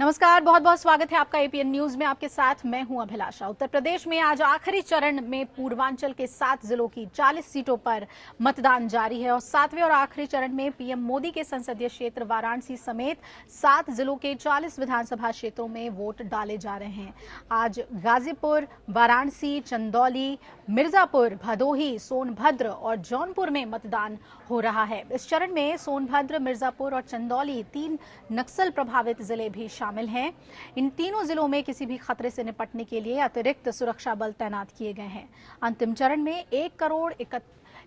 नमस्कार, बहुत बहुत स्वागत है आपका एपीएन न्यूज में। आपके साथ मैं हूं अभिलाषा। उत्तर प्रदेश में आज आखिरी चरण में पूर्वांचल के 7 जिलों की 40 सीटों पर मतदान जारी है और 7वें और आखिरी चरण में पीएम मोदी के संसदीय क्षेत्र वाराणसी समेत 7 जिलों के 40 विधानसभा क्षेत्रों में वोट डाले जा रहे हैं। आज गाजीपुर, वाराणसी, चंदौली, मिर्जापुर, भदोही, सोनभद्र और जौनपुर में मतदान हो रहा है। इस चरण में सोनभद्र, मिर्जापुर और चंदौली 3 नक्सल प्रभावित जिले भी शामिल हैं। इन तीनों जिलों में किसी भी खतरे से निपटने के लिए अतिरिक्त सुरक्षा बल तैनात किए गए हैं। अंतिम चरण में 1 करोड़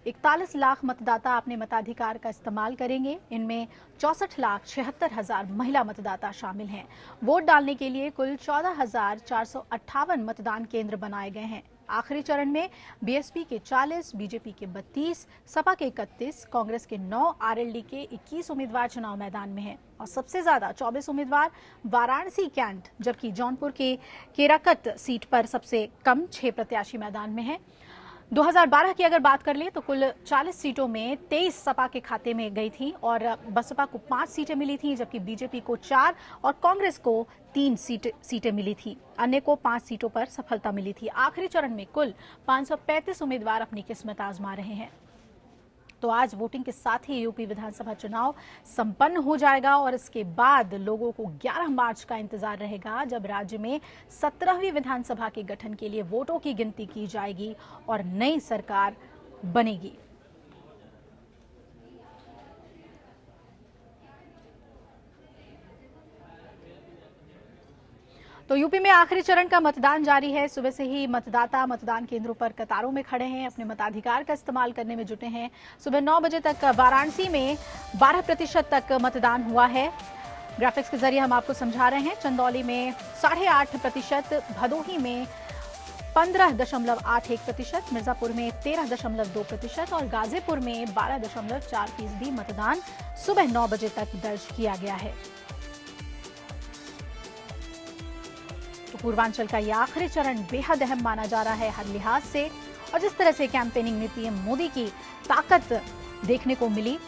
41 लाख मतदाता अपने मताधिकार का इस्तेमाल करेंगे। इनमें 64,76,000 महिला मतदाता शामिल हैं। वोट डालने के लिए कुल 14,458 मतदान केंद्र बनाए गए हैं। आखिरी चरण में बीएसपी के 40, बीजेपी के 32, सपा के 31, कांग्रेस के 9, आरएलडी के 21 उम्मीदवार चुनाव मैदान में हैं और सबसे ज्यादा 24 उम्मीदवार वाराणसी कैंट, जबकि जौनपुर के केराकत सीट पर सबसे कम 6 प्रत्याशी मैदान में हैं। 2012 की अगर बात कर लें तो कुल 40 सीटों में 23 सपा के खाते में गई थी और बसपा को 5 सीटें मिली थी, जबकि बीजेपी को 4 और कांग्रेस को 3 सीटें मिली थी। अन्य को 5 सीटों पर सफलता मिली थी। आखिरी चरण में कुल 535 उम्मीदवार अपनी किस्मत आजमा रहे हैं। तो आज वोटिंग के साथ ही यूपी विधानसभा चुनाव संपन्न हो जाएगा और इसके बाद लोगों को 11 मार्च का इंतजार रहेगा, जब राज्य में 17वीं विधानसभा के गठन के लिए वोटों की गिनती की जाएगी और नई सरकार बनेगी। तो यूपी में आखिरी चरण का मतदान जारी है। सुबह से ही मतदाता मतदान केंद्रों पर कतारों में खड़े हैं, अपने मताधिकार का इस्तेमाल करने में जुटे हैं। सुबह 9 बजे तक वाराणसी में 12% तक मतदान हुआ है। ग्राफिक्स के जरिए हम आपको समझा रहे हैं। चंदौली में 8.5%, भदोही में 15.81%, मिर्जापुर में 13.2% और गाजीपुर में 12.4% मतदान सुबह 9 बजे तक दर्ज किया गया है। तो पूर्वांचल का यह आखिरी चरण बेहद अहम माना जा रहा है हर लिहाज से। और जिस तरह से कैंपेनिंग में पीएम मोदी की ताकत देखने को मिली,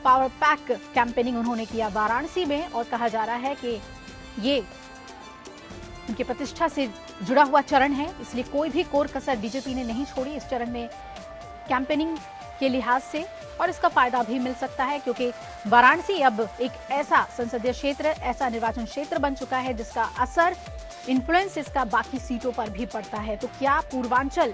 पावर पैक कैंपेनिंग उन्होंने किया वाराणसी में और कहा जा रहा है कि ये उनकी प्रतिष्ठा से जुड़ा हुआ चरण है, इसलिए कोई भी कोर कसर बीजेपी ने नहीं छोड़ी इस चरण में कैंपेनिंग के लिहाज से। और इसका फायदा भी मिल सकता है क्योंकि वाराणसी अब एक ऐसा संसदीय क्षेत्र, ऐसा निर्वाचन क्षेत्र बन चुका है जिसका असर, इन्फ्लुएंस इसका बाकी सीटों पर भी पड़ता है। तो क्या पूर्वांचल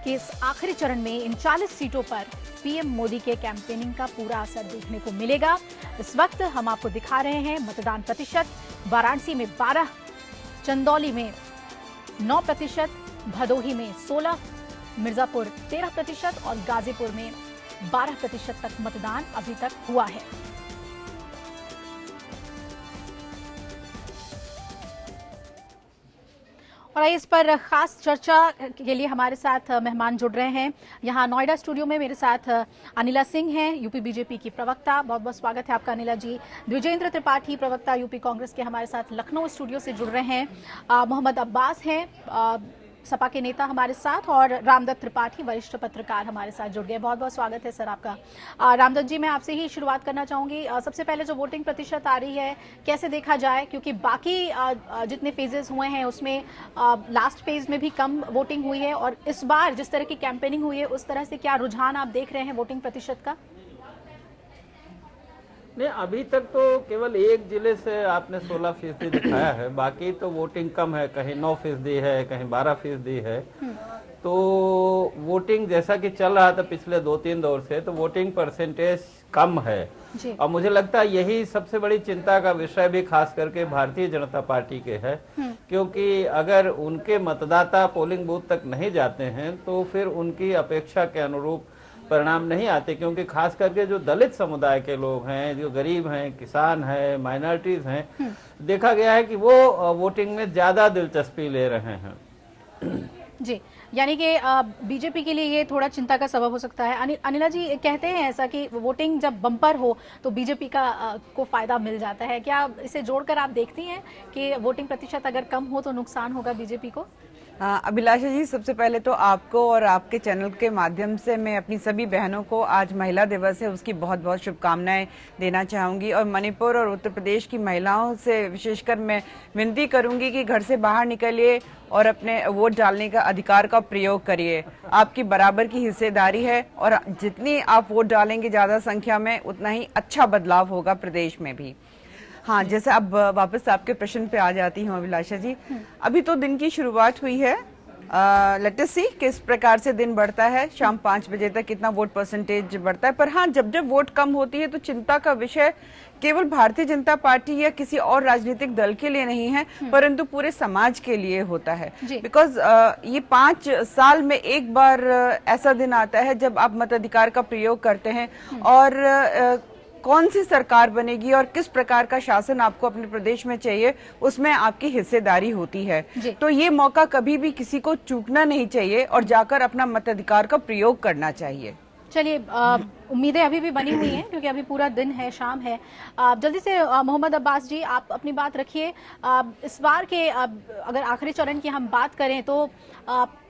के इस आखिरी चरण में इन 40 सीटों पर पीएम मोदी के कैंपेनिंग का पूरा असर देखने को मिलेगा? इस वक्त हम आपको दिखा रहे हैं मतदान प्रतिशत। वाराणसी में 12, चंदौली में 9%, भदोही में 16, मिर्जापुर 13% और गाजीपुर में 12% तक मतदान अभी तक हुआ है। और इस पर खास चर्चा के लिए हमारे साथ मेहमान जुड़ रहे हैं। यहाँ नोएडा स्टूडियो में मेरे साथ अनिला सिंह हैं, यूपी बीजेपी की प्रवक्ता। बहुत बहुत स्वागत है आपका अनिला जी। द्विजेंद्र त्रिपाठी, प्रवक्ता यूपी कांग्रेस के, हमारे साथ लखनऊ स्टूडियो से जुड़ रहे हैं। मोहम्मद अब्बास हैं, सपा के नेता हमारे साथ, और रामदत्त त्रिपाठी, वरिष्ठ पत्रकार, हमारे साथ जुड़ गए। बहुत बहुत स्वागत है सर आपका। रामदत्त जी, मैं आपसे ही शुरुआत करना चाहूंगी। सबसे पहले जो वोटिंग प्रतिशत आ रही है, कैसे देखा जाए? क्योंकि बाकी जितने फेजेस हुए हैं उसमें लास्ट फेज में भी कम वोटिंग हुई है और इस बार जिस तरह की कैंपेनिंग हुई है उस तरह से क्या रुझान आप देख रहे हैं वोटिंग प्रतिशत का? नहीं, अभी तक तो केवल एक जिले से आपने 16% दिखाया है, बाकी तो वोटिंग कम है, कहीं 9% है, कहीं 12% है। तो वोटिंग जैसा कि चल रहा था पिछले 2-3 दौर से, तो वोटिंग परसेंटेज कम है और मुझे लगता है यही सबसे बड़ी चिंता का विषय भी खास करके भारतीय जनता पार्टी के है, क्योंकि अगर उनके मतदाता पोलिंग बूथ तक नहीं जाते हैं तो फिर उनकी अपेक्षा के अनुरूप परिणाम नहीं आते, क्योंकि खास करके जो दलित समुदाय के लोग हैं, जो गरीब हैं, किसान हैं, माइनॉरिटीज हैं, देखा गया है कि वो वोटिंग में ज्यादा दिलचस्पी ले रहे हैं। जी, यानी कि बीजेपी के लिए ये थोड़ा चिंता का सबब हो सकता है। अनिला जी, कहते हैं ऐसा कि वोटिंग जब बम्पर हो तो बीजेपी को फायदा मिल जाता है। क्या इसे जोड़कर आप देखती हैं कि वोटिंग प्रतिशत अगर कम हो तो नुकसान होगा बीजेपी को? अभिलाषा जी, सबसे पहले तो आपको और आपके चैनल के माध्यम से मैं अपनी सभी बहनों को आज महिला दिवस है उसकी बहुत बहुत शुभकामनाएं देना चाहूँगी। और मणिपुर और उत्तर प्रदेश की महिलाओं से विशेषकर मैं विनती करूँगी कि घर से बाहर निकलिए और अपने वोट डालने का अधिकार का प्रयोग करिए। आपकी बराबर की हिस्सेदारी है और जितनी आप वोट डालेंगे ज़्यादा संख्या में उतना ही अच्छा बदलाव होगा प्रदेश में भी। हाँ, जैसे अब वापस आपके प्रश्न पे आ जाती हूँ अभिलाषा जी। अभी तो दिन की शुरुआत हुई है, लेट अस सी किस प्रकार से दिन बढ़ता है, शाम 5 बजे तक कितना वोट परसेंटेज बढ़ता है। पर हाँ, जब जब वोट कम होती है तो चिंता का विषय केवल भारतीय जनता पार्टी या किसी और राजनीतिक दल के लिए नहीं है, परंतु पूरे समाज के लिए होता है। बिकॉज ये 5 साल में एक बार ऐसा दिन आता है जब आप मताधिकार का प्रयोग करते हैं और कौन सी सरकार बनेगी और किस प्रकार का शासन आपको अपने प्रदेश में चाहिए, उसमें आपकी हिस्सेदारी होती है। तो ये मौका कभी भी किसी को चूकना नहीं चाहिए और जाकर अपना मताधिकार का प्रयोग करना चाहिए। चलिए, उम्मीदें अभी भी बनी हुई हैं क्योंकि अभी पूरा दिन है, शाम है। जल्दी से मोहम्मद अब्बास जी, आप अपनी बात रखिए। इस बार के अगर आखिरी चरण की हम बात करें तो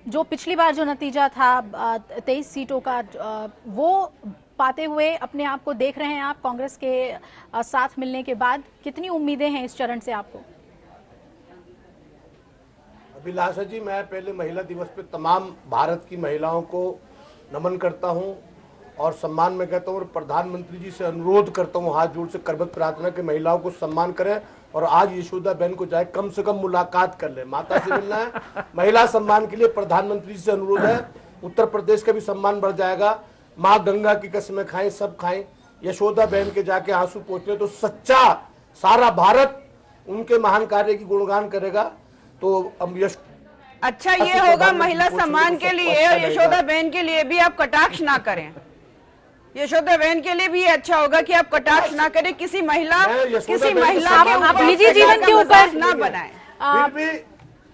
जो पिछली बार जो नतीजा था 23 सीटों का, वो पाते हुए अपने आप को देख रहे हैं आप कांग्रेस के साथ मिलने के बाद? कितनी उम्मीदें हैं इस चरण से आपको? अभिलाषा जी, मैं पहले महिला दिवस पे तमाम भारत की महिलाओं को नमन करता हूं और सम्मान में कहता हूं और प्रधानमंत्री जी से अनुरोध करता हूं, हाथ जोड़ से करबत प्रार्थना के महिलाओं को सम्मान करें और आज यशोदा बहन को जाए कम से कम मुलाकात कर ले, माता से मिलना है। महिला सम्मान के लिए प्रधानमंत्री जी से अनुरोध है। उत्तर प्रदेश का भी सम्मान बढ़ जाएगा। माँ गंगा की कसमें खाएं, सब खाएं, यशोदा बहन के जाके आंसू पोंछे तो सच्चा सारा भारत उनके महान कार्य की गुणगान करेगा। तो अब अच्छा ये होगा महिला सम्मान के लिए और यशोदा बहन के लिए भी आप कटाक्ष ना करें। यशोदा बहन के लिए भी अच्छा होगा कि आप कटाक्ष ना करें, किसी महिला आप निजी जीवन के ऊपर ना बनाए।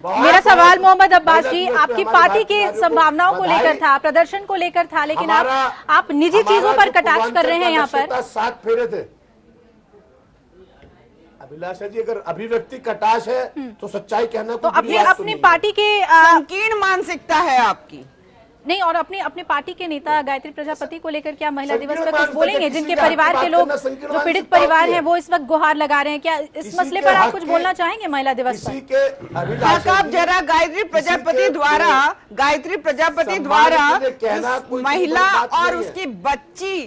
मेरा सवाल मोहम्मद अब्बास जी, आपकी पार्टी की संभावनाओं को लेकर था, प्रदर्शन को लेकर था, लेकिन आप निजी चीजों पर कटाक्ष कर रहे हैं यहाँ पर। 7 फेरे थे। अभिलाषा जी, अगर अभिव्यक्ति कटाक्ष है तो सच्चाई कहना तो अपनी पार्टी के संकीर्ण मानसिकता है आपकी नहीं, और अपने पार्टी के नेता गायत्री प्रजापति को लेकर क्या महिला दिवस पर कुछ बोलेंगे? जिनके परिवार के लोग, जो पीड़ित परिवार हैं, वो इस वक्त गुहार लगा रहे हैं, क्या इस मसले पर आप कुछ बोलना चाहेंगे महिला दिवस पर? आप जरा गायत्री प्रजापति द्वारा महिला और उसकी बच्ची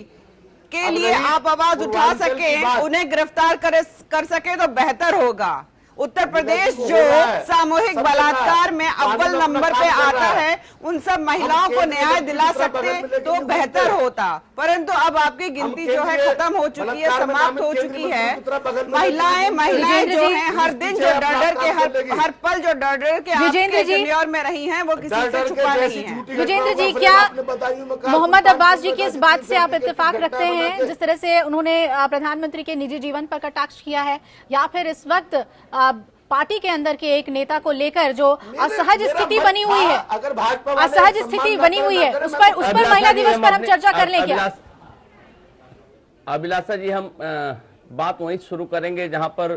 के लिए आप आवाज उठा सके, उन्हें गिरफ्तार कर सके तो बेहतर होगा। उत्तर प्रदेश जो सामूहिक बलात्कार में अव्वल नंबर पे आता है, उन सब महिलाओं को न्याय दिला सकते तो बेहतर होता। परंतु अब आपकी गिनती जो है खत्म हो चुकी है, समाप्त हो चुकी है। महिलाएं जो हैं हर दिन जो डर के हर पल जो डर के विजेंद्र जी में रही हैं, वो किसी से छुपा नहीं है। विजेंद्र जी, क्या मोहम्मद अब्बास जी की इस बात से आप इत्तेफाक रखते हैं, जिस तरह से उन्होंने प्रधानमंत्री के निजी जीवन पर कटाक्ष किया है, या फिर इस वक्त पार्टी के अंदर के एक नेता को लेकर जो असहज स्थिति बनी हुई है, असहज स्थिति बनी हुई है, उस पर महिला दिवस पर हम चर्चा कर लें क्या? अभिलाषा जी, हम बात वहीं शुरू करेंगे जहां पर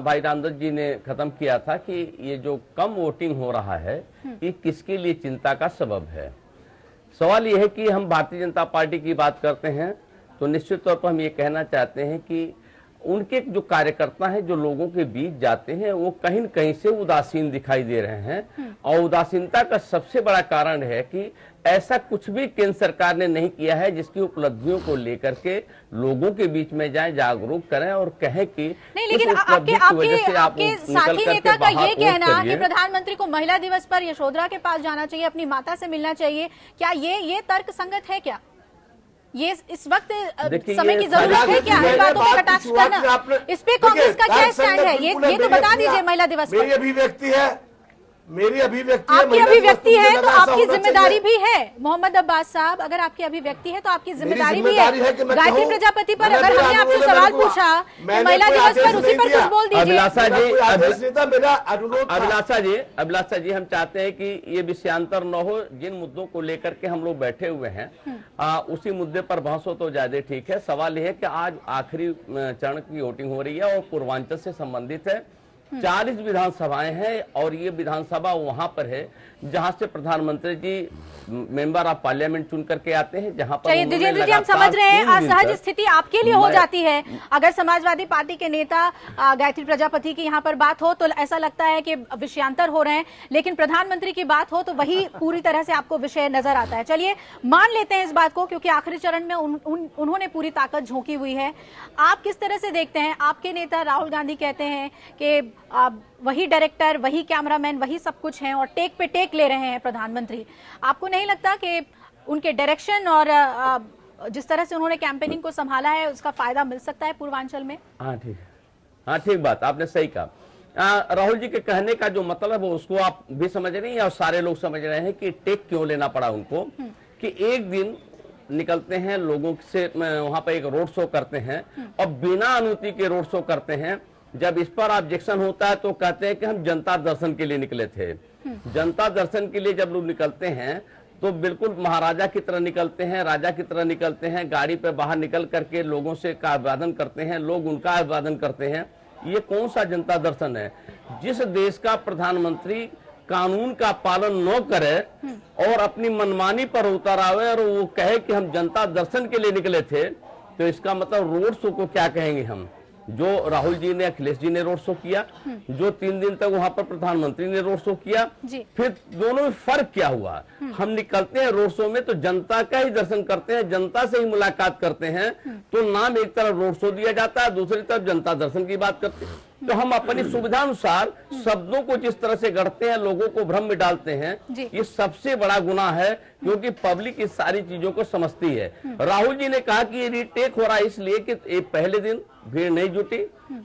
भाई रामदत्त जी ने खत्म किया था कि ये जो कम वोटिंग हो रहा है ये किसके लिए चिंता का सबब है। सवाल ये है कि हम भारतीय जनता पार्टी की बात करते हैं तो निश्चित तौर पर हम ये कहना चाहते हैं कि उनके जो कार्यकर्ता हैं, जो लोगों के बीच जाते हैं, वो कहीं न कहीं से उदासीन दिखाई दे रहे हैं। और उदासीनता का सबसे बड़ा कारण है कि ऐसा कुछ भी केंद्र सरकार ने नहीं किया है जिसकी उपलब्धियों को लेकर के लोगों के बीच में जाएं, जागरूक करें और कहें कि नहीं। लेकिन आपके साथी नेता का ये कहना कि प्रधानमंत्री को महिला दिवस पर यशोधरा के पास जाना चाहिए, अपनी माता से मिलना चाहिए, क्या ये तर्क संगत है? क्या ये इस वक्त समय की जरूरत है क्या इन बातों पर कटाक्ष करना? इस पे कांग्रेस का क्या स्टैंड है, ये तो बता दीजिए महिला दिवस पर। मेरी अभिव्यक्ति है, आपकी अभिव्यक्ति है तो आपकी जिम्मेदारी भी है। मोहम्मद अब्बास साहब, अगर आपकी अभिव्यक्ति है तो आपकी जिम्मेदारी भी है। गायत्री प्रजापति पर अगर हमने आपसे सवाल पूछा महिला दिवस पर, उसी पर कुछ बोल दीजिए। अभिलाषा जी, हम चाहते हैं कि ये विषयांतर न हो। जिन मुद्दों को लेकर के हम लोग बैठे हुए हैं उसी मुद्दे पर बहस हो तो ज्यादा ठीक है। सवाल यह है कि आज आखिरी चरण की वोटिंग हो रही है और पूर्वांचल से संबंधित है 40 विधानसभाएं हैं और ये विधानसभा वहां पर है जहां से प्रधानमंत्री जी मेंबर ऑफ पार्लियामेंट चुन करके आते हैं, जहां पर चलिए उन्होंने द्विजेंद्र जी, हम लगातार समझ रहे हैं 3 दिन असहज तक स्थिति आपके लिए हो मैं- जाती है। अगर समाजवादी पार्टी के नेता गायत्री प्रजापति की यहाँ पर बात हो तो ऐसा लगता है कि विषयांतर हो रहे हैं, लेकिन प्रधानमंत्री की बात हो तो वही पूरी तरह से आपको विषय नजर आता है। चलिए मान लेते हैं इस बात को, क्योंकि आखिरी चरण में उन्होंने पूरी ताकत झोंकी हुई है। आप किस तरह से देखते हैं? आपके नेता राहुल गांधी कहते हैं कि वही डायरेक्टर, वही कैमरामैन, वही सब कुछ हैं और टेक पे टेक ले रहे हैं प्रधानमंत्री। आपको नहीं लगता कि उनके डायरेक्शन और जिस तरह से उन्होंने कैंपेनिंग को संभाला है उसका फायदा मिल सकता है पूर्वांचल में? हाँ ठीक है, हाँ ठीक बात, आपने सही कहा। राहुल जी के कहने का जो मतलब है उसको आप भी समझ रहे हैं और सारे लोग समझ रहे हैं कि टेक क्यों लेना पड़ा उनको, कि एक दिन निकलते हैं लोगों से वहां पर एक रोड शो करते हैं और बिना अनुमति के रोड शो करते हैं। जब इस पर ऑब्जेक्शन होता है तो कहते हैं कि हम जनता दर्शन के लिए निकले थे। जनता दर्शन के लिए जब लोग निकलते हैं तो बिल्कुल महाराजा की तरह निकलते हैं, राजा की तरह निकलते हैं, गाड़ी पे बाहर निकल करके लोगों से का अभिवादन करते हैं, लोग उनका अभिवादन करते हैं। ये कौन सा जनता दर्शन है? जिस देश का प्रधानमंत्री कानून का पालन न करे और अपनी मनमानी पर उतर आवे और वो कहे कि हम जनता दर्शन के लिए निकले थे, तो इसका मतलब रोड शो को क्या कहेंगे हम? जो राहुल जी ने, अखिलेश जी ने रोड शो किया, जो 3 दिन तक वहां पर प्रधानमंत्री ने रोड शो किया, फिर दोनों में फर्क क्या हुआ? हम निकलते हैं रोड शो में तो जनता का ही दर्शन करते हैं, जनता से ही मुलाकात करते हैं, तो नाम एक तरफ रोड शो दिया जाता है, दूसरी तरफ जनता दर्शन की बात करते हैं। तो हम अपनी सुविधानुसार शब्दों को जिस तरह से गढ़ते हैं, लोगों को भ्रम में डालते हैं, ये सबसे बड़ा गुनाह है, क्योंकि पब्लिक इस सारी चीजों को समझती है। राहुल जी ने कहा कि ये रीटेक हो रहा है इसलिए कि पहले दिन भीड़ नहीं जुटी,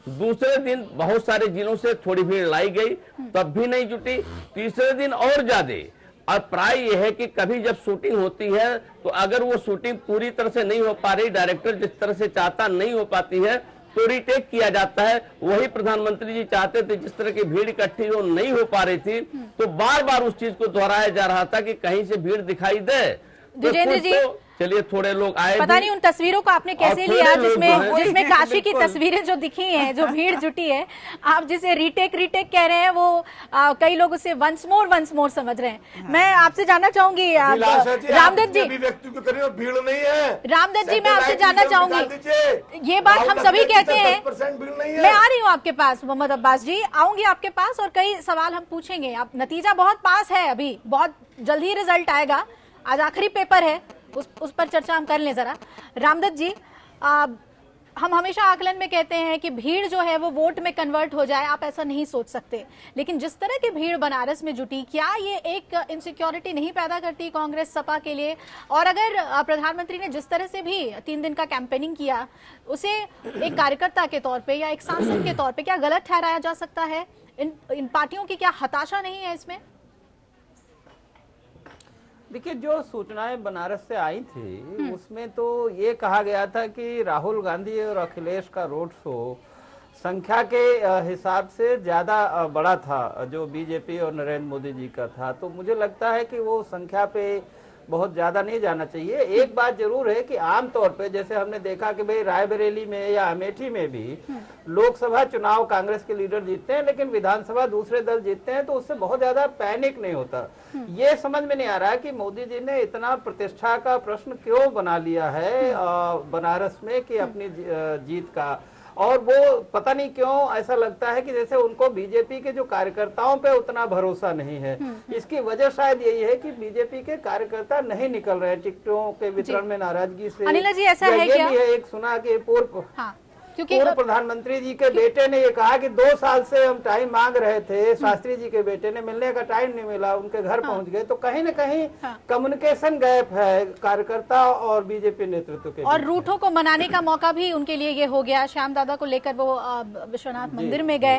दूसरे दिन बहुत सारे जिलों से थोड़ी भीड़ लाई गई तब भी नहीं जुटी, तीसरे दिन और ज्यादा। और प्राय ये है कि कभी जब शूटिंग होती है तो अगर वो शूटिंग पूरी तरह से नहीं हो पा रही, डायरेक्टर जिस तरह से चाहता नहीं हो पाती है, तो रीटेक किया जाता है। वही प्रधानमंत्री जी चाहते थे, जिस तरह की भीड़ इकट्ठी वो नहीं हो पा रही थी, तो बार बार उस चीज को दोहराया जा रहा था कि कहीं से भीड़ दिखाई दे। द्विजेंद्र जी, चलिए थोड़े लोग आए, पता नहीं उन तस्वीरों को आपने कैसे लिया जिसमें काशी की तस्वीरें जो दिखी हैं, जो भीड़ जुटी है। आप जिसे रीटेक कह रहे हैं वो कई लोग उसे वंस मोर समझ रहे हैं। मैं आपसे जानना चाहूंगी रामदत्त जी, भीड़ नहीं है। रामदत्त जी, मैं आपसे जानना चाहूंगी, ये बात हम सभी कहते हैं। मैं आ रही हूँ आपके पास मोहम्मद अब्बास जी, आऊंगी आपके पास और कई सवाल हम पूछेंगे। आप नतीजा बहुत पास है, अभी बहुत जल्द ही रिजल्ट आएगा, आज आखिरी पेपर है, उस पर चर्चा हम कर लें जरा। रामदत्त जी, हम हमेशा आकलन में कहते हैं कि भीड़ जो है वो वोट में कन्वर्ट हो जाए, आप ऐसा नहीं सोच सकते, लेकिन जिस तरह की भीड़ बनारस में जुटी, क्या ये एक इनसिक्योरिटी नहीं पैदा करती कांग्रेस सपा के लिए? और अगर प्रधानमंत्री ने जिस तरह से भी 3 दिन का कैंपेनिंग किया, उसे एक कार्यकर्ता के तौर पे या एक सांसद के तौर पे क्या गलत ठहराया जा सकता है? इन पार्टियों की क्या हताशा नहीं है इसमें? देखिए, जो सूचनाएं बनारस से आई थी उसमें तो ये कहा गया था कि राहुल गांधी और अखिलेश का रोड शो संख्या के हिसाब से ज्यादा बड़ा था जो बीजेपी और नरेंद्र मोदी जी का था। तो मुझे लगता है कि वो संख्या पे बहुत ज्यादा नहीं जाना चाहिए। एक बात जरूर है कि आमतौर पे जैसे हमने देखा कि भाई रायबरेली में या अमेठी में भी लोकसभा चुनाव कांग्रेस के लीडर जीतते हैं, लेकिन विधानसभा दूसरे दल जीतते हैं, तो उससे बहुत ज्यादा पैनिक नहीं होता। ये समझ में नहीं आ रहा कि मोदी जी ने इतना प्रतिष्ठा का प्रश्न क्यों बना लिया है बनारस में कि अपनी जीत का। और वो पता नहीं क्यों ऐसा लगता है कि जैसे उनको बीजेपी के जो कार्यकर्ताओं पे उतना भरोसा नहीं है। इसकी वजह शायद यही है कि बीजेपी के कार्यकर्ता नहीं निकल रहे टिकटों के वितरण में नाराजगी से। अनिल जी, ऐसा है क्या? ये भी है, एक सुना कि पूर्व क्योंकि प्रधानमंत्री जी के बेटे ने ये कहा कि 2 साल से हम टाइम मांग रहे थे, शास्त्री जी के बेटे ने, मिलने का टाइम नहीं मिला, उनके घर पहुंच गए। तो कहीं न कहीं कम्युनिकेशन गैप है कार्यकर्ता और बीजेपी नेतृत्व के। और रूठों को मनाने का मौका भी उनके लिए ये हो गया। श्याम दादा को लेकर वो विश्वनाथ मंदिर में गए।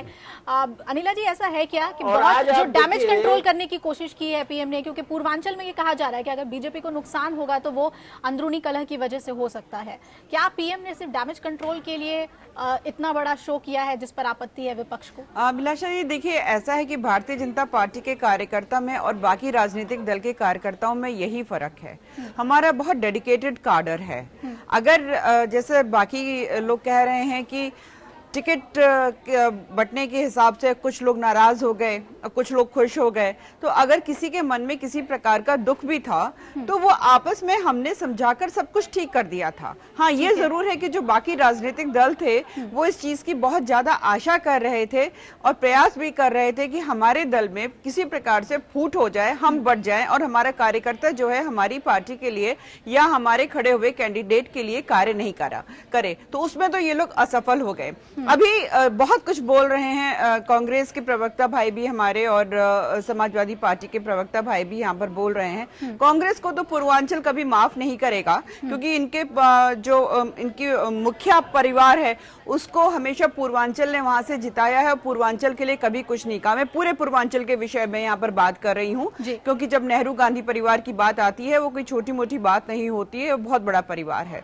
अनिला जी, ऐसा है क्या कि बहुत जो डैमेज कंट्रोल करने की कोशिश की है पीएम ने, क्योंकि पूर्वांचल में ये कहा जा रहा है कि अगर बीजेपी को नुकसान होगा तो वो अंदरूनी कलह की वजह से हो सकता है। क्या पीएम ने सिर्फ डैमेज कंट्रोल के लिए इतना बड़ा शो किया है जिस पर आपत्ति है विपक्ष को? अभिलाषा जी, देखिए ऐसा है कि भारतीय जनता पार्टी के कार्यकर्ता में और बाकी राजनीतिक दल के कार्यकर्ताओं में यही फर्क है। हमारा बहुत डेडिकेटेड काडर है। अगर जैसे बाकी लोग कह रहे हैं कि टिकट बंटने के हिसाब से कुछ लोग नाराज हो गए और कुछ लोग खुश हो गए। तो अगर किसी के मन में किसी प्रकार का दुख भी था तो वो आपस में हमने समझाकर सब कुछ ठीक कर दिया था। हाँ, ये जरूर है कि जो बाकी राजनीतिक दल थे वो इस चीज की बहुत ज्यादा आशा कर रहे थे और प्रयास भी कर रहे थे कि हमारे दल में किसी प्रकार से फूट हो जाए, हम बढ़ जाएं और हमारा कार्यकर्ता जो है हमारी पार्टी के लिए या हमारे खड़े हुए कैंडिडेट के लिए कार्य नहीं करे। तो उसमें तो ये लोग असफल हो गए। अभी बहुत कुछ बोल रहे हैं कांग्रेस के प्रवक्ता भाई भी हमारे और समाजवादी पार्टी के प्रवक्ता भाई भी यहाँ पर बोल रहे हैं। कांग्रेस को तो पूर्वांचल कभी माफ नहीं करेगा क्योंकि इनके जो इनकी मुखिया परिवार है उसको हमेशा पूर्वांचल ने वहां से जिताया है और पूर्वांचल के लिए कभी कुछ नहीं कहा। मैं पूरे पूर्वांचल के विषय में यहाँ पर बात कर रही हूँ क्योंकि जब नेहरू गांधी परिवार की बात आती है वो कोई छोटी मोटी बात नहीं होती है, बहुत बड़ा परिवार है।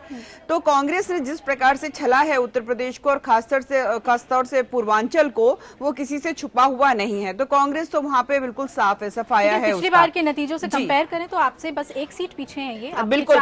तो कांग्रेस ने जिस प्रकार से छला है उत्तर प्रदेश को और खासतौर से पूर्वांचल को, वो किसी से छुपा हुआ नहीं है। तो कांग्रेस तो वहाँ पे बिल्कुल साफ है, सफाया है। पिछली बार के नतीजों से कंपेयर करें तो आपसे बस एक सीट पीछे है ये, बिल्कुल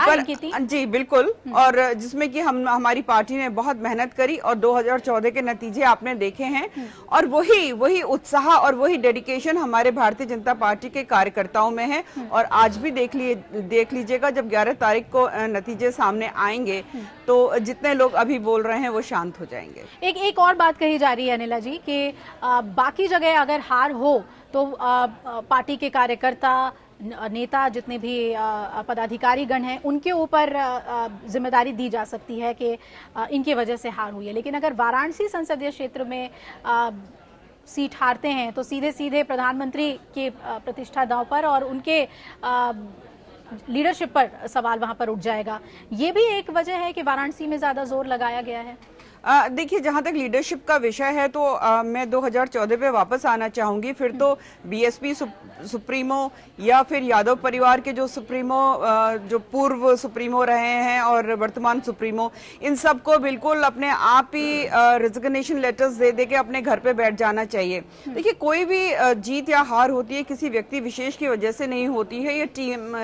जी बिल्कुल। और जिसमें कि हमारी पार्टी ने बहुत मेहनत करी और 2014 के नतीजे आपने देखे हैं और वही उत्साह और वही डेडिकेशन हमारे भारतीय जनता पार्टी के कार्यकर्ताओं में है। और आज भी देख लीजिएगा जब 11 तारीख को नतीजे सामने आएंगे तो जितने लोग अभी बोल रहे हैं वो शांत हो जाएंगे। एक और बात कही जा रही है अनिला जी कि बाकी जगह अगर हार हो तो पार्टी के कार्यकर्ता नेता जितने भी पदाधिकारी गण हैं उनके ऊपर जिम्मेदारी दी जा सकती है कि इनकी वजह से हार हुई है। लेकिन अगर वाराणसी संसदीय क्षेत्र में सीट हारते हैं तो सीधे सीधे प्रधानमंत्री की प्रतिष्ठा दांव पर और उनके लीडरशिप पर सवाल वहां पर उठ जाएगा। ये भी एक वजह है कि वाराणसी में ज्यादा जोर लगाया गया है। देखिए, जहां तक लीडरशिप का विषय है तो मैं 2014 पे वापस आना चाहूंगी। फिर तो बीएसपी सुप्रीमो या फिर यादव परिवार के जो सुप्रीमो जो पूर्व सुप्रीमो रहे हैं और वर्तमान सुप्रीमो, इन सबको बिल्कुल अपने आप ही रेजिग्नेशन लेटर्स दे के अपने घर पे बैठ जाना चाहिए। देखिए, कोई भी जीत या हार होती है किसी व्यक्ति विशेष की वजह से नहीं होती है, ये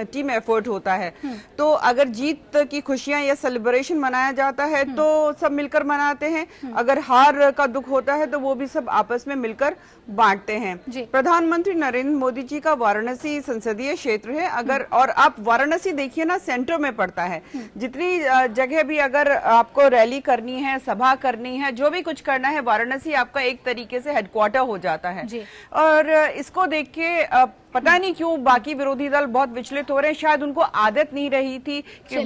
टीम एफर्ट होता है। तो अगर जीत की खुशियां या सेलिब्रेशन मनाया जाता है तो सब मिलकर मनाते हैं, अगर हार का दुख होता है तो वो भी सब आपस में मिलकर बांटते हैं। प्रधानमंत्री नरेंद्र मोदी जी का वाराणसी संसदीय क्षेत्र है, अगर और आप वाराणसी देखिए ना, सेंटर में पड़ता है। जितनी जगह भी अगर आपको रैली करनी है, सभा करनी है, जो भी कुछ करना है, वाराणसी आपका एक तरीके से हेडक्वार्टर हो जाता है। और इसको देख के पता नहीं क्यों बाकी विरोधी दल बहुत विचलित हो रहे हैं। शायद उनको आदत नहीं रही थी कि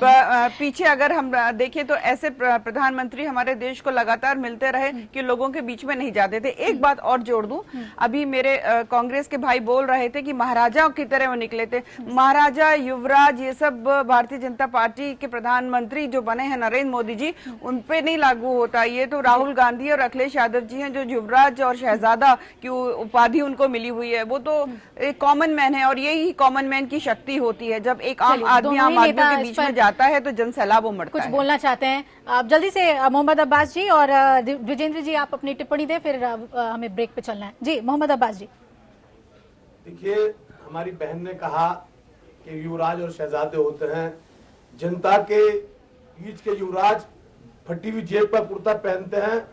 पीछे अगर हम देखें तो ऐसे प्रधानमंत्री हमारे देश को लगातार मिलते रहे कि लोगों के बीच में नहीं जाते थे। एक बात और जोड़ दूं, अभी मेरे कांग्रेस के भाई बोल रहे थे कि महाराजाओं की तरह वो निकले थे। महाराजा, युवराज, ये सब भारतीय जनता पार्टी के प्रधानमंत्री जो बने हैं नरेंद्र मोदी जी, उन पे नहीं लागू होता। ये तो राहुल गांधी और अखिलेश यादव जी हैं जो युवराज और शहजादा की उपाधि उनको मिली हुई है। वो तो एक कॉमन मैन है और यही कॉमन मैन की शक्ति होती है। जब एक आम आदमी के बीच में जाता है तो जनसैलाब उमड़ता है। कुछ बोलना चाहते हैं आप जल्दी से मोहम्मद अब्बास जी और द्विजेंद्र जी, आप अपनी टिप्पणी दें, फिर हमें ब्रेक पे चलना है। जी मोहम्मद अब्बास जी। देखिए, हमारी बहन ने कहा कि युवराज और शहजादे होते हैं। जनता के बीच के युवराज फटी हुई जेब पर कुर्ता पहनते हैं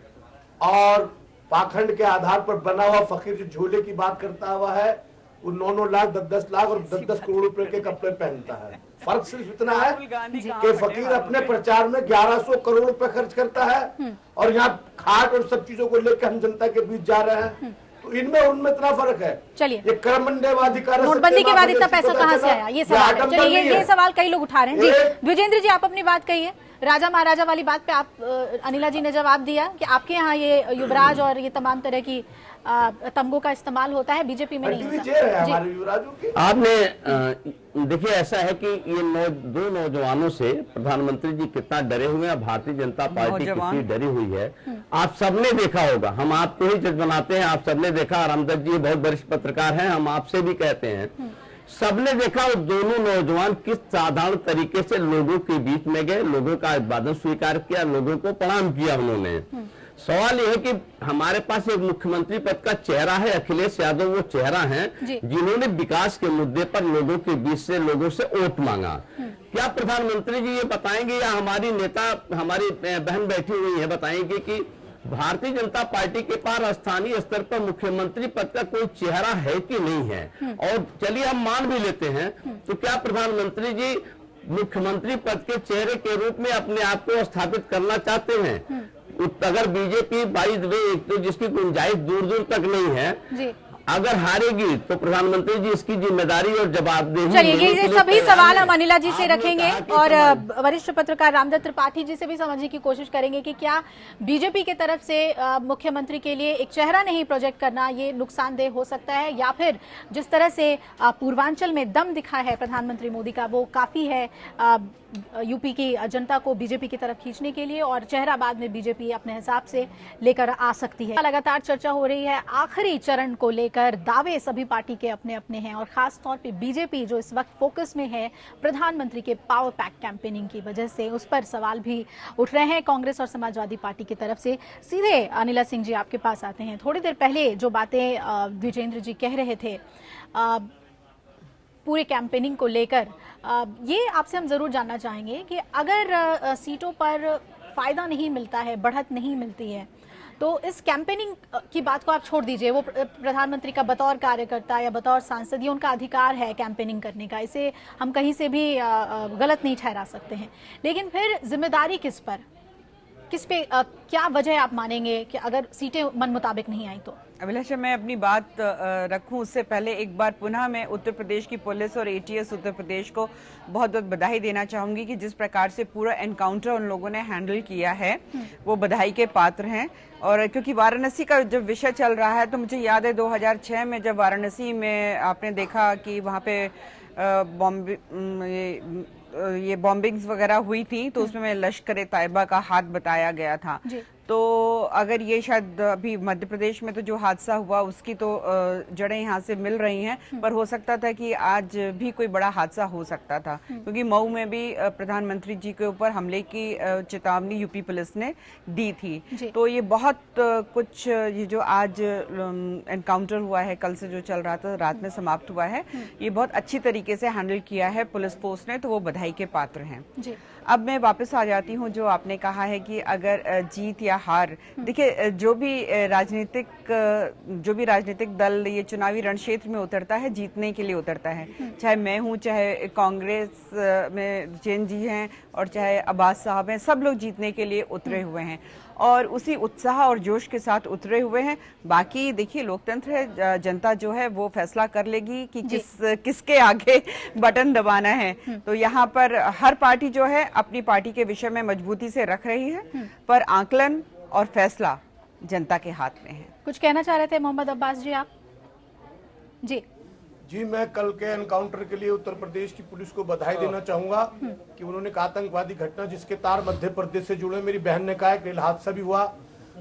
और पाखंड के आधार पर बना हुआ फकीर जो झोले की बात करता हुआ है वो 9-9 लाख 10-10 लाख और 10-10 करोड़ रुपए के कपड़े पहनता है। फर्क सिर्फ इतना है कि फकीर अपने प्रचार में 1100 करोड़ रुपए खर्च करता है और यहाँ खाट और सब चीजों को लेकर हम जनता के बीच जा रहे हैं। तो इनमें उनमें इतना फर्क है। चलिए, ये कर्मण्यवाधिकार, नोटबंदी के बाद इतना पैसा कहाँ से आया, ये सवाल है। चलिए, ये सवाल कई लोग उठा रहे हैं। जी द्विजेंद्र जी, आप अपनी बात कहिए। राजा महाराजा वाली बात पे आप अनिला जी ने जवाब दिया कि आपके यहाँ ये युवराज और ये तमाम तरह की तमगों का इस्तेमाल होता है, बीजेपी में नहीं होता। आपने देखिए, ऐसा है कि ये दो नौजवानों से प्रधानमंत्री जी कितना डरे हुए हैं, भारतीय जनता पार्टी कितनी डरी हुई है, आप सबने देखा होगा। हम आपको ही जज बनाते हैं, आप सबने देखा। रामदत्त जी बहुत वरिष्ठ पत्रकार हैं, हम आपसे भी कहते हैं, सबने देखा वो दोनों नौजवान किस साधारण तरीके से लोगों के बीच में गए, लोगों का अभिवादन स्वीकार किया, लोगों को प्रणाम किया उन्होंने। सवाल यह है कि हमारे पास एक मुख्यमंत्री पद का चेहरा है, अखिलेश यादव वो चेहरा है जिन्होंने विकास के मुद्दे पर लोगों के बीच से लोगों से वोट मांगा। क्या प्रधानमंत्री जी ये बताएंगे या हमारी नेता, हमारी बहन बैठी हुई है, बताएंगे कि भारतीय जनता पार्टी के पास स्थानीय स्तर पर मुख्यमंत्री पद का कोई चेहरा है कि नहीं है। और चलिए हम मान भी लेते हैं, तो क्या प्रधानमंत्री जी मुख्यमंत्री पद के चेहरे के रूप में अपने आप को स्थापित करना चाहते हैं? अगर बीजेपी बाई द वे, एक तो जिसकी गुंजाइश दूर दूर तक नहीं है जी, अगर हारेगी तो प्रधानमंत्री जी इसकी जिम्मेदारी और जवाबदेही। चलिए ये सभी सवाल हम अनिला जी से रखेंगे और वरिष्ठ पत्रकार रामदत्त त्रिपाठी जी से भी समझने की कोशिश करेंगे कि क्या बीजेपी की तरफ से मुख्यमंत्री के लिए एक चेहरा नहीं प्रोजेक्ट करना ये नुकसानदेह हो सकता है, या फिर जिस तरह से पूर्वांचल में दम दिखा है प्रधानमंत्री मोदी का वो काफी है यूपी की जनता को बीजेपी की तरफ खींचने के लिए, और चेहरा बाद में बीजेपी अपने हिसाब से लेकर आ सकती है। लगातार चर्चा हो रही है आखिरी चरण को लेकर, दावे सभी पार्टी के अपने अपने हैं और खास तौर पे बीजेपी जो इस वक्त फोकस में है प्रधानमंत्री के पावर पैक कैंपेनिंग की वजह से, उस पर सवाल भी उठ रहे हैं कांग्रेस और समाजवादी पार्टी की तरफ से। सीधे अनिला सिंह जी आपके पास आते हैं। थोड़ी देर पहले जो बातें द्विजेंद्र जी कह रहे थे पूरे कैंपेनिंग को लेकर, ये आपसे हम जरूर जानना चाहेंगे कि अगर सीटों पर फायदा नहीं मिलता है, बढ़त नहीं मिलती है, तो इस कैंपेनिंग की बात को आप छोड़ दीजिए, वो प्रधानमंत्री का बतौर कार्यकर्ता या बतौर सांसद ये उनका अधिकार है कैंपेनिंग करने का, इसे हम कहीं से भी गलत नहीं ठहरा सकते हैं, लेकिन फिर जिम्मेदारी किस पर, किस पे क्या वजह आप मानेंगे कि अगर सीटें मन मुताबिक नहीं आई तो? अभिलाषा, मैं अपनी बात रखूं उससे पहले एक बार पुनः मैं उत्तर प्रदेश की पुलिस और एटीएस उत्तर प्रदेश को बहुत बहुत बधाई देना चाहूंगी कि जिस प्रकार से पूरा एनकाउंटर उन लोगों ने हैंडल किया है वो बधाई के पात्र हैं। और क्योंकि वाराणसी का जब विषय चल रहा है तो मुझे याद है 2006 में जब वाराणसी में आपने देखा कि वहाँ पे ये बॉम्बिंग्स वगैरह हुई थी, तो उसमें लश्कर तैयबा का हाथ बताया गया था। तो अगर ये शायद अभी मध्य प्रदेश में तो जो हादसा हुआ उसकी तो जड़ें यहाँ से मिल रही हैं, पर हो सकता था कि आज भी कोई बड़ा हादसा हो सकता था, क्योंकि मऊ में भी प्रधानमंत्री जी के ऊपर हमले की चेतावनी यूपी पुलिस ने दी थी। तो ये बहुत कुछ, ये जो आज एनकाउंटर हुआ है, कल से जो चल रहा था, रात में समाप्त हुआ है, ये बहुत अच्छी तरीके से हैंडल किया है पुलिस फोर्स ने, तो वो बधाई के पात्र हैं। अब मैं वापस आ जाती हूँ जो आपने कहा है कि अगर जीत या हार, देखिए जो भी राजनीतिक दल ये चुनावी रणक्षेत्र में उतरता है जीतने के लिए उतरता है, चाहे मैं हूँ, चाहे कांग्रेस में जैन जी हैं और चाहे अब्बास साहब हैं, सब लोग जीतने के लिए उतरे हुए हैं और उसी उत्साह और जोश के साथ उतरे हुए हैं। बाकी देखिए लोकतंत्र है, जनता जो है वो फैसला कर लेगी कि किसके आगे बटन दबाना है। तो यहाँ पर हर पार्टी जो है अपनी पार्टी के विषय में मजबूती से रख रही है, पर आकलन और फैसला जनता के हाथ में है। कुछ कहना चाह रहे थे मोहम्मद अब्बास जी आप? जी, मैं कल के एनकाउंटर के लिए उत्तर प्रदेश की पुलिस को बधाई देना चाहूंगा कि उन्होंने एक आतंकवादी घटना जिसके तार मध्य प्रदेश से जुड़े, मेरी बहन ने कहा कि हादसा भी हुआ,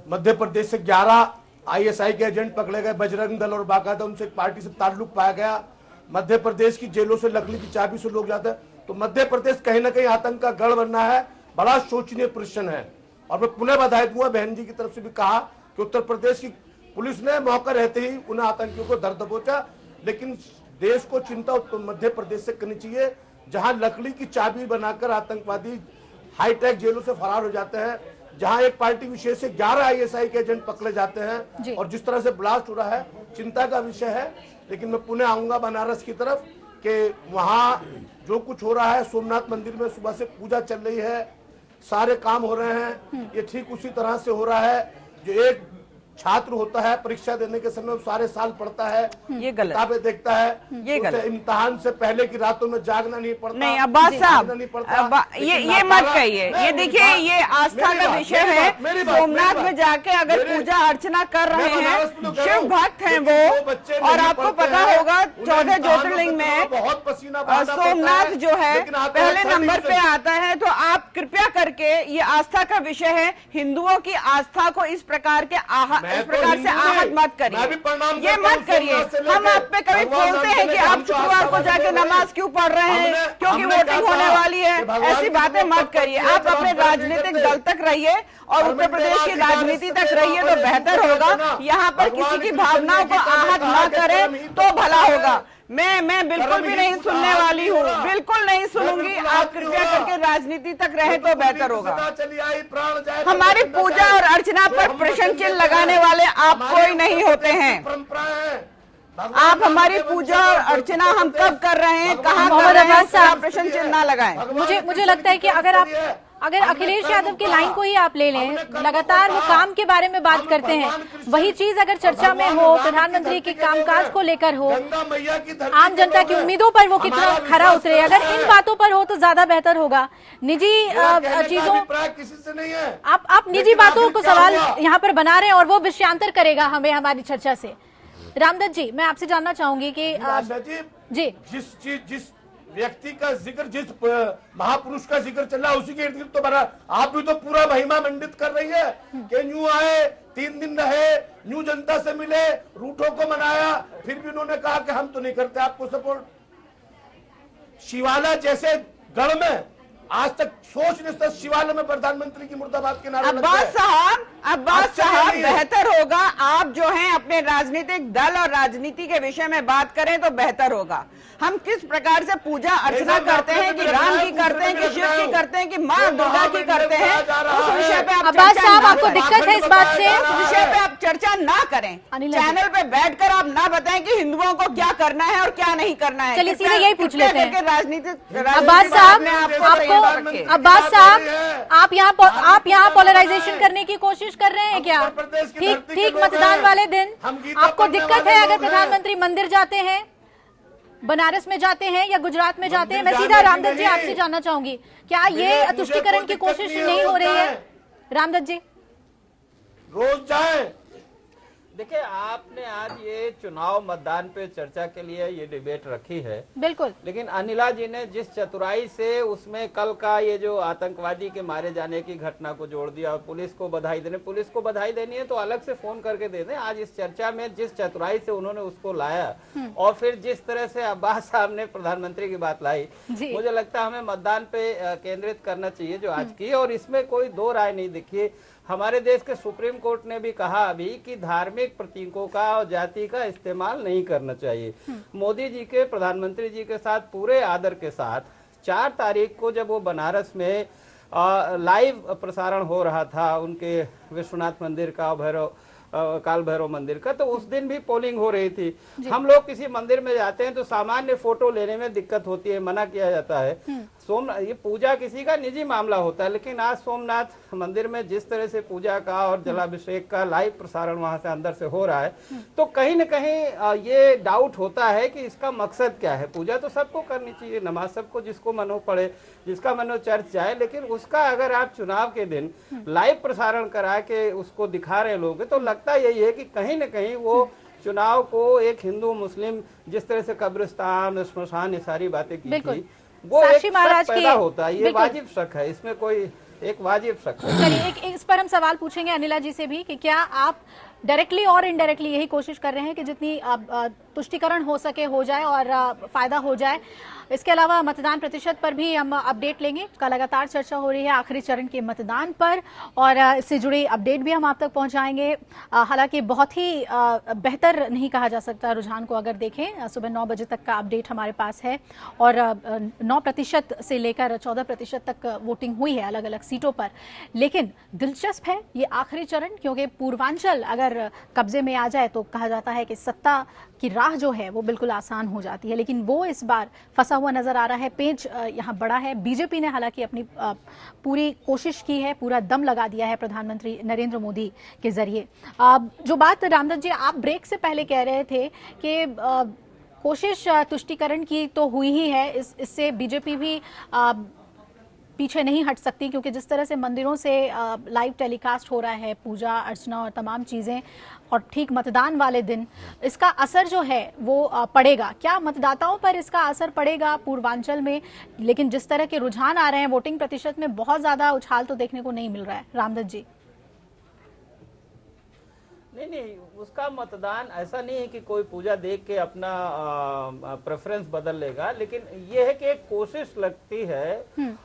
मध्य प्रदेश से 11 आईएसआई के एजेंट पकड़े गए, बजरंग दल और बाकायदा उनसे एक पार्टी से ताल्लुक पाया गया। मध्य प्रदेश की जेलों से लकड़ी की चाबी से लोग जाते हैं, तो मध्य प्रदेश कहीं ना कहीं आतंक का गढ़ बनना है, बड़ा शोचनीय प्रश्न है। और मैं पुनः बधाई दूंगा, बहन जी की तरफ से भी कहा कि उत्तर प्रदेश की पुलिस ने मौका रहते ही उन आतंकियों को दर दबोचा, लेकिन देश को चिंता मध्य प्रदेश से करनी चाहिए जहां लकड़ी की चाबी बनाकर आतंकवादी हाईटेक जेलों से फरार हो जाते हैं, जहां एक पार्टी विशेष से 11 आईएसआई के एजेंट पकड़े जाते हैं और जिस तरह से ब्लास्ट हो रहा है, चिंता का विषय है। लेकिन मैं पुनः आऊंगा बनारस की तरफ कि वहां जो कुछ हो रहा है, सोमनाथ मंदिर में सुबह से पूजा चल रही है, सारे काम हो रहे हैं, ये ठीक उसी तरह से हो रहा है जो एक छात्र होता है परीक्षा देने के समय वो सारे साल पढ़ता है, ये गलत किताबें देखता है, ये गलत, इम्तिहान से पहले की रातों में जागना नहीं पड़ता। नहीं अब्बास साहब, ये मत कहिए, ये देखिए ये आस्था का विषय है। सोमनाथ में जाके अगर पूजा अर्चना कर रहे हैं, शिव भक्त हैं वो, और आपको पता होगा 14 ज्योतिर्लिंग में सोमनाथ जो है पहले नंबर पे आता है। तो आप कृपया करके, ये आस्था का विषय है, हिंदुओं की आस्था को इस प्रकार से आहत मत करिए, ये मत करिए। हम आप पे कभी बोलते हैं कि आप शुक्रवार को जाके नमाज क्यों पढ़ रहे हैं क्योंकि वोटिंग होने वाली है, ऐसी बातें मत करिए। आप अपने राजनीतिक दल तक रहिए और उत्तर प्रदेश की राजनीति तक रहिए तो बेहतर होगा। यहाँ पर किसी की भावनाओं को आहत न करें तो भला होगा। मैं बिल्कुल भी नहीं सुनने वाली हूँ, बिल्कुल नहीं सुनूंगी। आप कृपया करके राजनीति तक रहे तो बेहतर होगा। हमारी पूजा और अर्चना पर प्रश्न चिन्ह लगाने वाले आप कोई नहीं होते हैं। आप हमारी पूजा और अर्चना हम कब कर रहे हैं, कहाँ कर रहे हैं, आप प्रश्न चिन्ह ना लगाएं। मुझे लगता है कि अगर अखिलेश यादव की लाइन को ही आप ले लें, लगातार वो काम के बारे में बात करते हैं, वही चीज अगर चर्चा में हो, प्रधानमंत्री के कामकाज को लेकर हो, आम जनता की उम्मीदों पर वो कितना खरा उतरे, अगर इन बातों पर हो तो ज्यादा बेहतर होगा। निजी चीजों किसी से नहीं है। आप निजी बातों को सवाल यहाँ पर बना रहे हैं और वो विषयांतर करेगा हमें हमारी चर्चा से। रामदत्त जी, मैं आपसे जानना चाहूंगी कि जी जिस व्यक्ति का जिक्र, जिस महापुरुष का जिक्र चल रहा है, उसी के इर्द गिर्द तो बना। आप भी तो पूरा महिमा मंडित कर रही है कि न्यू आए, 3 दिन रहे, न्यू जनता से मिले, रूठों को मनाया, फिर भी उन्होंने कहा कि हम तो नहीं करते आपको सपोर्ट। शिवाला जैसे गढ़ में आज तक सोच नहीं सकता, शिवाला में प्रधानमंत्री की मुर्दाबाद के नारे अब्बास साहब बेहतर होगा आप जो हैं अपने राजनीतिक दल और राजनीति के विषय में बात करें तो बेहतर होगा। हम किस प्रकार से पूजा अर्चना करते हैं, कि राम की करते हैं, कि शिव की करते हैं, कि माँ दुर्गा की करते हैं, उस विषय पे आप अब्बास साहब, आपको दिक्कत है इस बात से? उस विषय पे आप चर्चा ना करें। चैनल पे बैठकर आप ना बताएं कि हिंदुओं को क्या करना है और क्या नहीं करना है। चलिए सीधे यही पूछ लेते हैं। राजनीतिक अब्बास साहब, आप यहाँ पोलराइजेशन करने की कोशिश कर रहे हैं क्या? ठीक मतदान वाले दिन आपको दिक्कत है अगर प्रधानमंत्री मंदिर जाते हैं, बनारस में जाते हैं या गुजरात में जाते हैं? मैं सीधा रामदत्त जी आपसे जानना चाहूंगी, क्या ये तुष्टिकरण की कोशिश नहीं हो रही है? रामदत्त जी, रोज जाए। देखिए, आपने आज ये चुनाव मतदान पे चर्चा के लिए ये डिबेट रखी है, बिल्कुल, लेकिन अनिला जी ने जिस चतुराई से उसमें कल का ये जो आतंकवादी के मारे जाने की घटना को जोड़ दिया और पुलिस को बधाई देनी है तो अलग से फोन करके दे दें। आज इस चर्चा में जिस चतुराई से उन्होंने उसको लाया और फिर जिस तरह से अब्बास साहब ने प्रधानमंत्री की बात लाई, मुझे लगता है हमें मतदान पे केंद्रित करना चाहिए जो आज की, और इसमें कोई दो राय नहीं दिखी। हमारे देश के सुप्रीम कोर्ट ने भी कहा अभी कि धार्मिक प्रतीकों का और जाति का इस्तेमाल नहीं करना चाहिए। मोदी जी के, प्रधानमंत्री जी के साथ पूरे आदर के साथ 4 तारीख को जब वो बनारस में लाइव प्रसारण हो रहा था उनके विश्वनाथ मंदिर का, काल भैरव मंदिर का, तो उस दिन भी पोलिंग हो रही थी। हम लोग किसी मंदिर में जाते हैं तो सामान्य फोटो लेने में दिक्कत होती है, मना किया जाता है। सोमनाथ, ये पूजा किसी का निजी मामला होता है, लेकिन आज सोमनाथ मंदिर में जिस तरह से पूजा का और जलाभिषेक का लाइव प्रसारण वहां से अंदर से हो रहा है, तो कहीं न कहीं ये डाउट होता है कि इसका मकसद क्या है। पूजा तो सबको करनी चाहिए, नमाज सबको, जिसको मनो पढ़े, जिसका मनो चर्च जाए, लेकिन उसका अगर आप चुनाव के दिन लाइव प्रसारण करा के उसको दिखा रहे लोग, तो लगता यही है कि कहीं न कहीं वो चुनाव को एक हिंदू मुस्लिम, जिस तरह से कब्रिस्तान, श्मशान, ये सारी बातें की थी, वो एक शक पैदा होता है। ये वाजिब शक है, इसमें कोई एक वाजिब शक है। चलिए इस पर हम सवाल पूछेंगे अनिला जी से भी कि क्या आप डायरेक्टली और इनडायरेक्टली यही कोशिश कर रहे हैं कि जितनी तुष्टिकरण हो सके हो जाए और फायदा हो जाए। इसके अलावा मतदान प्रतिशत पर भी हम अपडेट लेंगे। का लगातार चर्चा हो रही है आखिरी चरण के मतदान पर और इससे जुड़ी अपडेट भी हम आप तक पहुंचाएंगे। हालांकि बहुत ही बेहतर नहीं कहा जा सकता रुझान को अगर देखें। सुबह 9 बजे तक का अपडेट हमारे पास है और 9% से लेकर 14% तक वोटिंग हुई है अलग अलग सीटों पर। लेकिन दिलचस्प है ये आखिरी चरण, क्योंकि पूर्वांचल अगर कब्जे में आ जाए तो कहा जाता है कि सत्ता की राह जो है वो बिल्कुल आसान हो जाती है, लेकिन वो इस बार फंसा हुआ नजर आ रहा है। पेंच यहाँ बड़ा है। बीजेपी ने हालांकि अपनी पूरी कोशिश की है, पूरा दम लगा दिया है प्रधानमंत्री नरेंद्र मोदी के जरिए। जो बात रामदत्त जी आप ब्रेक से पहले कह रहे थे कि कोशिश तुष्टिकरण की तो हुई ही है, इससे बीजेपी भी पीछे नहीं हट सकती, क्योंकि जिस तरह से मंदिरों से लाइव टेलीकास्ट हो रहा है पूजा अर्चना और तमाम चीज़ें, और ठीक मतदान वाले दिन इसका असर जो है वो पड़ेगा। क्या मतदाताओं पर इसका असर पड़ेगा पूर्वांचल में? लेकिन जिस तरह के रुझान आ रहे हैं वोटिंग प्रतिशत में बहुत ज़्यादा उछाल तो देखने को नहीं मिल रहा है। रामदत्त जी, नहीं, उसका मतदान ऐसा नहीं है कि कोई पूजा देख के अपना प्रेफरेंस बदल लेगा, लेकिन ये है कि एक कोशिश लगती है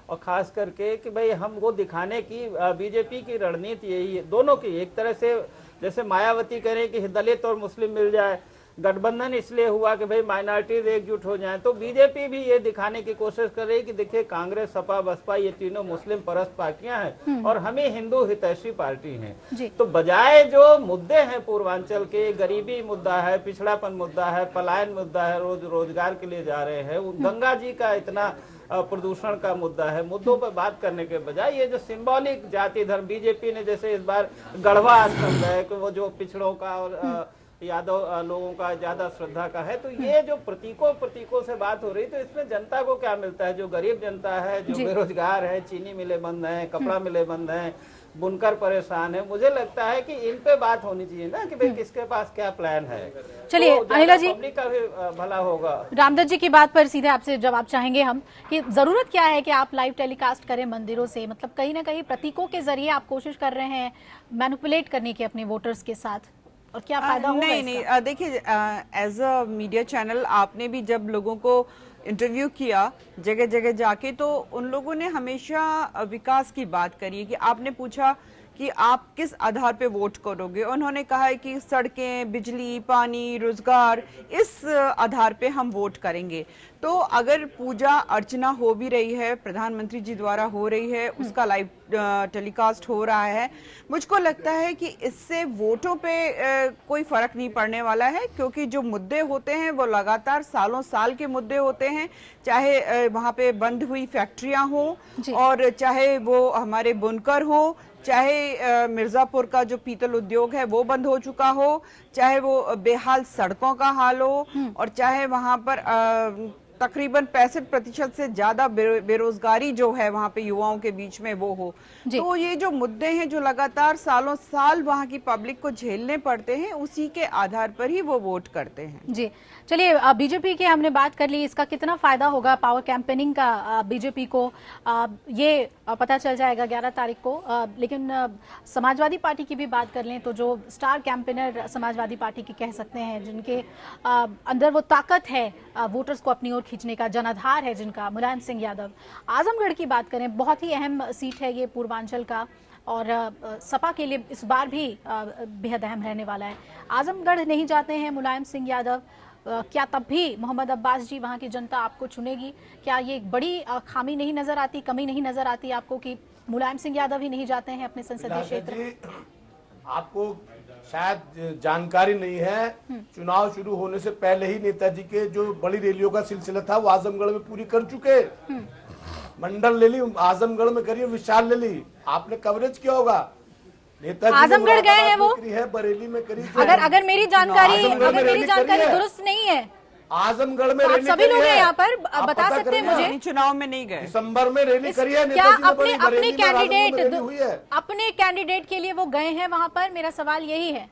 और खास करके कि भाई हम वो दिखाने की बीजेपी की रणनीति यही है दोनों की। एक तरह से जैसे मायावती कह रहे हैं कि दलित और मुस्लिम मिल जाए, गठबंधन इसलिए हुआ कि भाई माइनॉरिटीज एकजुट हो जाएं। तो बीजेपी भी ये दिखाने की कोशिश कर रही है कि देखिए कांग्रेस, सपा, बसपा ये तीनों मुस्लिम परस्त पार्टियां हैं और हमें हिंदू हितैषी पार्टी हैं। तो बजाय जो मुद्दे हैं पूर्वांचल के, गरीबी मुद्दा है, पिछड़ापन मुद्दा है, पलायन मुद्दा है, रोजगार के लिए जा रहे हैं, गंगा जी का इतना प्रदूषण का मुद्दा है, मुद्दों पर बात करने के बजाय ये जो सिंबॉलिक जाति धर्म, बीजेपी ने जैसे इस बार गढ़वा आश्रम गए कि वो जो पिछड़ों का और यादव लोगों का ज्यादा श्रद्धा का है, तो ये जो प्रतीकों से बात हो रही, तो इसमें जनता को क्या मिलता है? जो गरीब जनता है, जो बेरोजगार है, चीनी मिले बंद है, कपड़ा मिले बंद है, बुनकर परेशान है। मुझे लगता है कि इन पे बात होनी चाहिए ना कि भाई किसके पास क्या प्लान है। चलिए तो अनिला जी, पब्लिक का भी भला होगा। रामदत्त जी की बात पर सीधे आपसे जवाब चाहेंगे हम कि जरूरत क्या है कि आप लाइव टेलीकास्ट करें मंदिरों से, मतलब कहीं ना कहीं प्रतीकों के जरिए आप कोशिश कर रहे हैं मैनिपुलेट करने की अपने वोटर्स के साथ, और क्या फायदा होगा? नहीं, देखिए एज अ मीडिया चैनल आपने भी जब लोगों को इंटरव्यू किया जगह जगह जाके, तो उन लोगों ने हमेशा विकास की बात करी है कि आपने पूछा कि आप किस आधार पे वोट करोगे, उन्होंने कहा है कि सड़कें, बिजली, पानी, रोजगार, इस आधार पे हम वोट करेंगे। तो अगर पूजा अर्चना हो भी रही है, प्रधानमंत्री जी द्वारा हो रही है, उसका लाइव टेलीकास्ट हो रहा है, मुझको लगता है कि इससे वोटों पे कोई फर्क नहीं पड़ने वाला है, क्योंकि जो मुद्दे होते हैं वो लगातार सालों साल के मुद्दे होते हैं, चाहे वहाँ पे बंद हुई फैक्ट्रियां हो और चाहे वो हमारे बुनकर हो, चाहे मिर्जापुर का जो पीतल उद्योग है वो बंद हो चुका हो, चाहे वो बेहाल सड़कों का हाल हो, और चाहे वहां पर तकरीबन 65% से ज्यादा बेरोजगारी जो है वहाँ पे युवाओं के बीच में वो हो। तो ये जो मुद्दे हैं जो लगातार सालों साल वहाँ की पब्लिक को झेलने पड़ते हैं, उसी के आधार पर ही वो वोट करते हैं। जी चलिए, बीजेपी की हमने बात कर ली, इसका कितना फायदा होगा पावर कैंपेनिंग का बीजेपी को, ये पता चल जाएगा 11 तारीख को। लेकिन समाजवादी पार्टी की भी बात कर लें तो जो स्टार कैंपेनर समाजवादी पार्टी की कह सकते हैं, जिनके अंदर वो ताकत है वोटर्स को अपनी ओर खींचने का, जनाधार है जिनका, मुलायम सिंह यादव। आजमगढ़ की बात करें, बहुत ही अहम सीट है ये पूर्वांचल का, और सपा के लिए इस बार भी बेहद अहम रहने वाला है। आजमगढ़ नहीं जाते हैं मुलायम सिंह यादव, क्या तब भी मोहम्मद अब्बास जी वहाँ की जनता आपको चुनेगी? क्या ये एक बड़ी खामी नहीं नजर आती, कमी नहीं नजर आती आपको कि मुलायम सिंह यादव ही नहीं जाते हैं अपने संसदीय क्षेत्र? आपको शायद जानकारी नहीं है, चुनाव शुरू होने से पहले ही नेताजी के जो बड़ी रैलियों का सिलसिला था वो आजमगढ़ में पूरी कर चुके। मंडल ले ली, आजमगढ़ में करी, विशाल ले ली, आपने कवरेज किया होगा। नेताजी आजमगढ़ गए हैं वो, है बरेली में करी। अगर मेरी जानकारी दुरुस्त नहीं है, आजमगढ़ में आप रैली सभी लोग हैं यहाँ पर, आप बता सकते हैं मुझे? चुनाव में नहीं गए, दिसंबर में रैली करी है। क्या नेताजी ने अपने कैंडिडेट के लिए वो गए हैं वहाँ पर? मेरा सवाल यही है।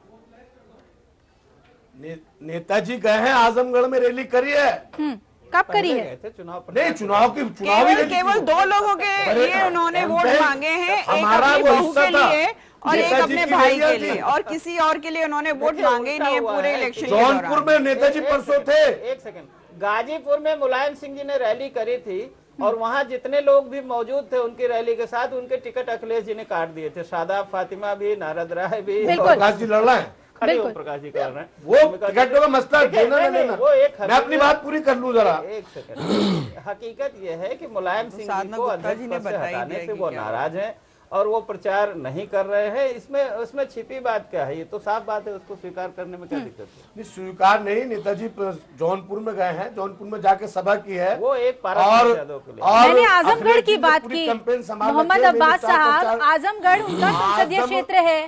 नेताजी गए हैं, आजमगढ़ में रैली करी है। कब करी है? केवल 2 लोगों के लिए उन्होंने वोट मांगे हैं, एक अपनी बहू के लिए और एक अपने भाई के लिए, और किसी और के लिए उन्होंने वोट मांगे ही नहीं है पूरे इलेक्शन। जौनपुर में नेताजी परसों थे। एक सेकंड, गाजीपुर में मुलायम सिंह जी ने रैली करी थी और वहाँ जितने लोग भी मौजूद थे उनकी रैली के साथ, उनके टिकट अखिलेश जी ने काट दिए थे। शादाब फातिमा भी, नारद राय भी, प्रकाश जी लड़ रहे हैं, प्रकाश जी कर रहे हैं। वो टिकटों का मसला देना नहीं देना, मैं अपनी बात पूरी कर लूं जरा। एक सेकंड, हकीकत यह है कि मुलायम सिंह जी को अध्यक्ष पद से हटाने से वो नाराज हैं और वो प्रचार नहीं कर रहे हैं। इसमें छिपी बात क्या है? ये तो साफ बात है, उसको स्वीकार करने में क्या दिक्कत है? नहीं, स्वीकार नहीं, नेताजी जौनपुर में गए हैं, जौनपुर में जाके सभा की है। वो एक यादव के लिए। मैंने आजमगढ़ की बात की, मोहम्मद अब्बास साहब, आजमगढ़ उनका संसदीय क्षेत्र है,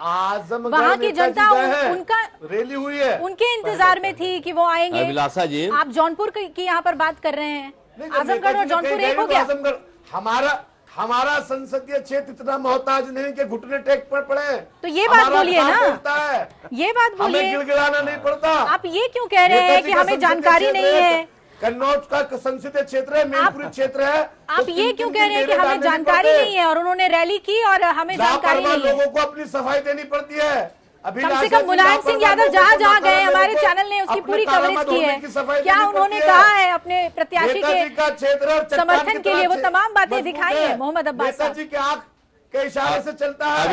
वहाँ की जनता उनका रैली हुई है, उनके इंतजार में थी कि वो आएंगे। अभिलाषा जी, आप जौनपुर की यहाँ पर बात कर रहे हैं, आजमगढ़ और जौनपुर एक हो गया। हमारा संसदीय क्षेत्र इतना मोहताज नहीं कि घुटने टेक पर पड़े। तो ये बात बोलिए ना, ये बात बोलिए, हमें गिड़गिड़ाना नहीं पड़ता। आप ये क्यों कह रहे हैं कि हमें जानकारी नहीं है? कन्नौज का संसदीय क्षेत्र है, मैनपुरी क्षेत्र है। आप ये क्यों कह रहे हैं कि हमें जानकारी नहीं है और उन्होंने रैली की और हमें जानकारी नहीं है? लोगों को अपनी सफाई देनी पड़ती है। कम से कम मुलायम सिंह यादव जहाँ जहाँ गए, हमारे चैनल ने उसकी पूरी कवरेज की है। क्या उन्होंने कहा है अपने प्रत्याशी के समर्थन के लिए? वो तमाम बातें दिखाई है मोहम्मद अब्बास साहब। नेताजी के आंख के इशारे से चलता है।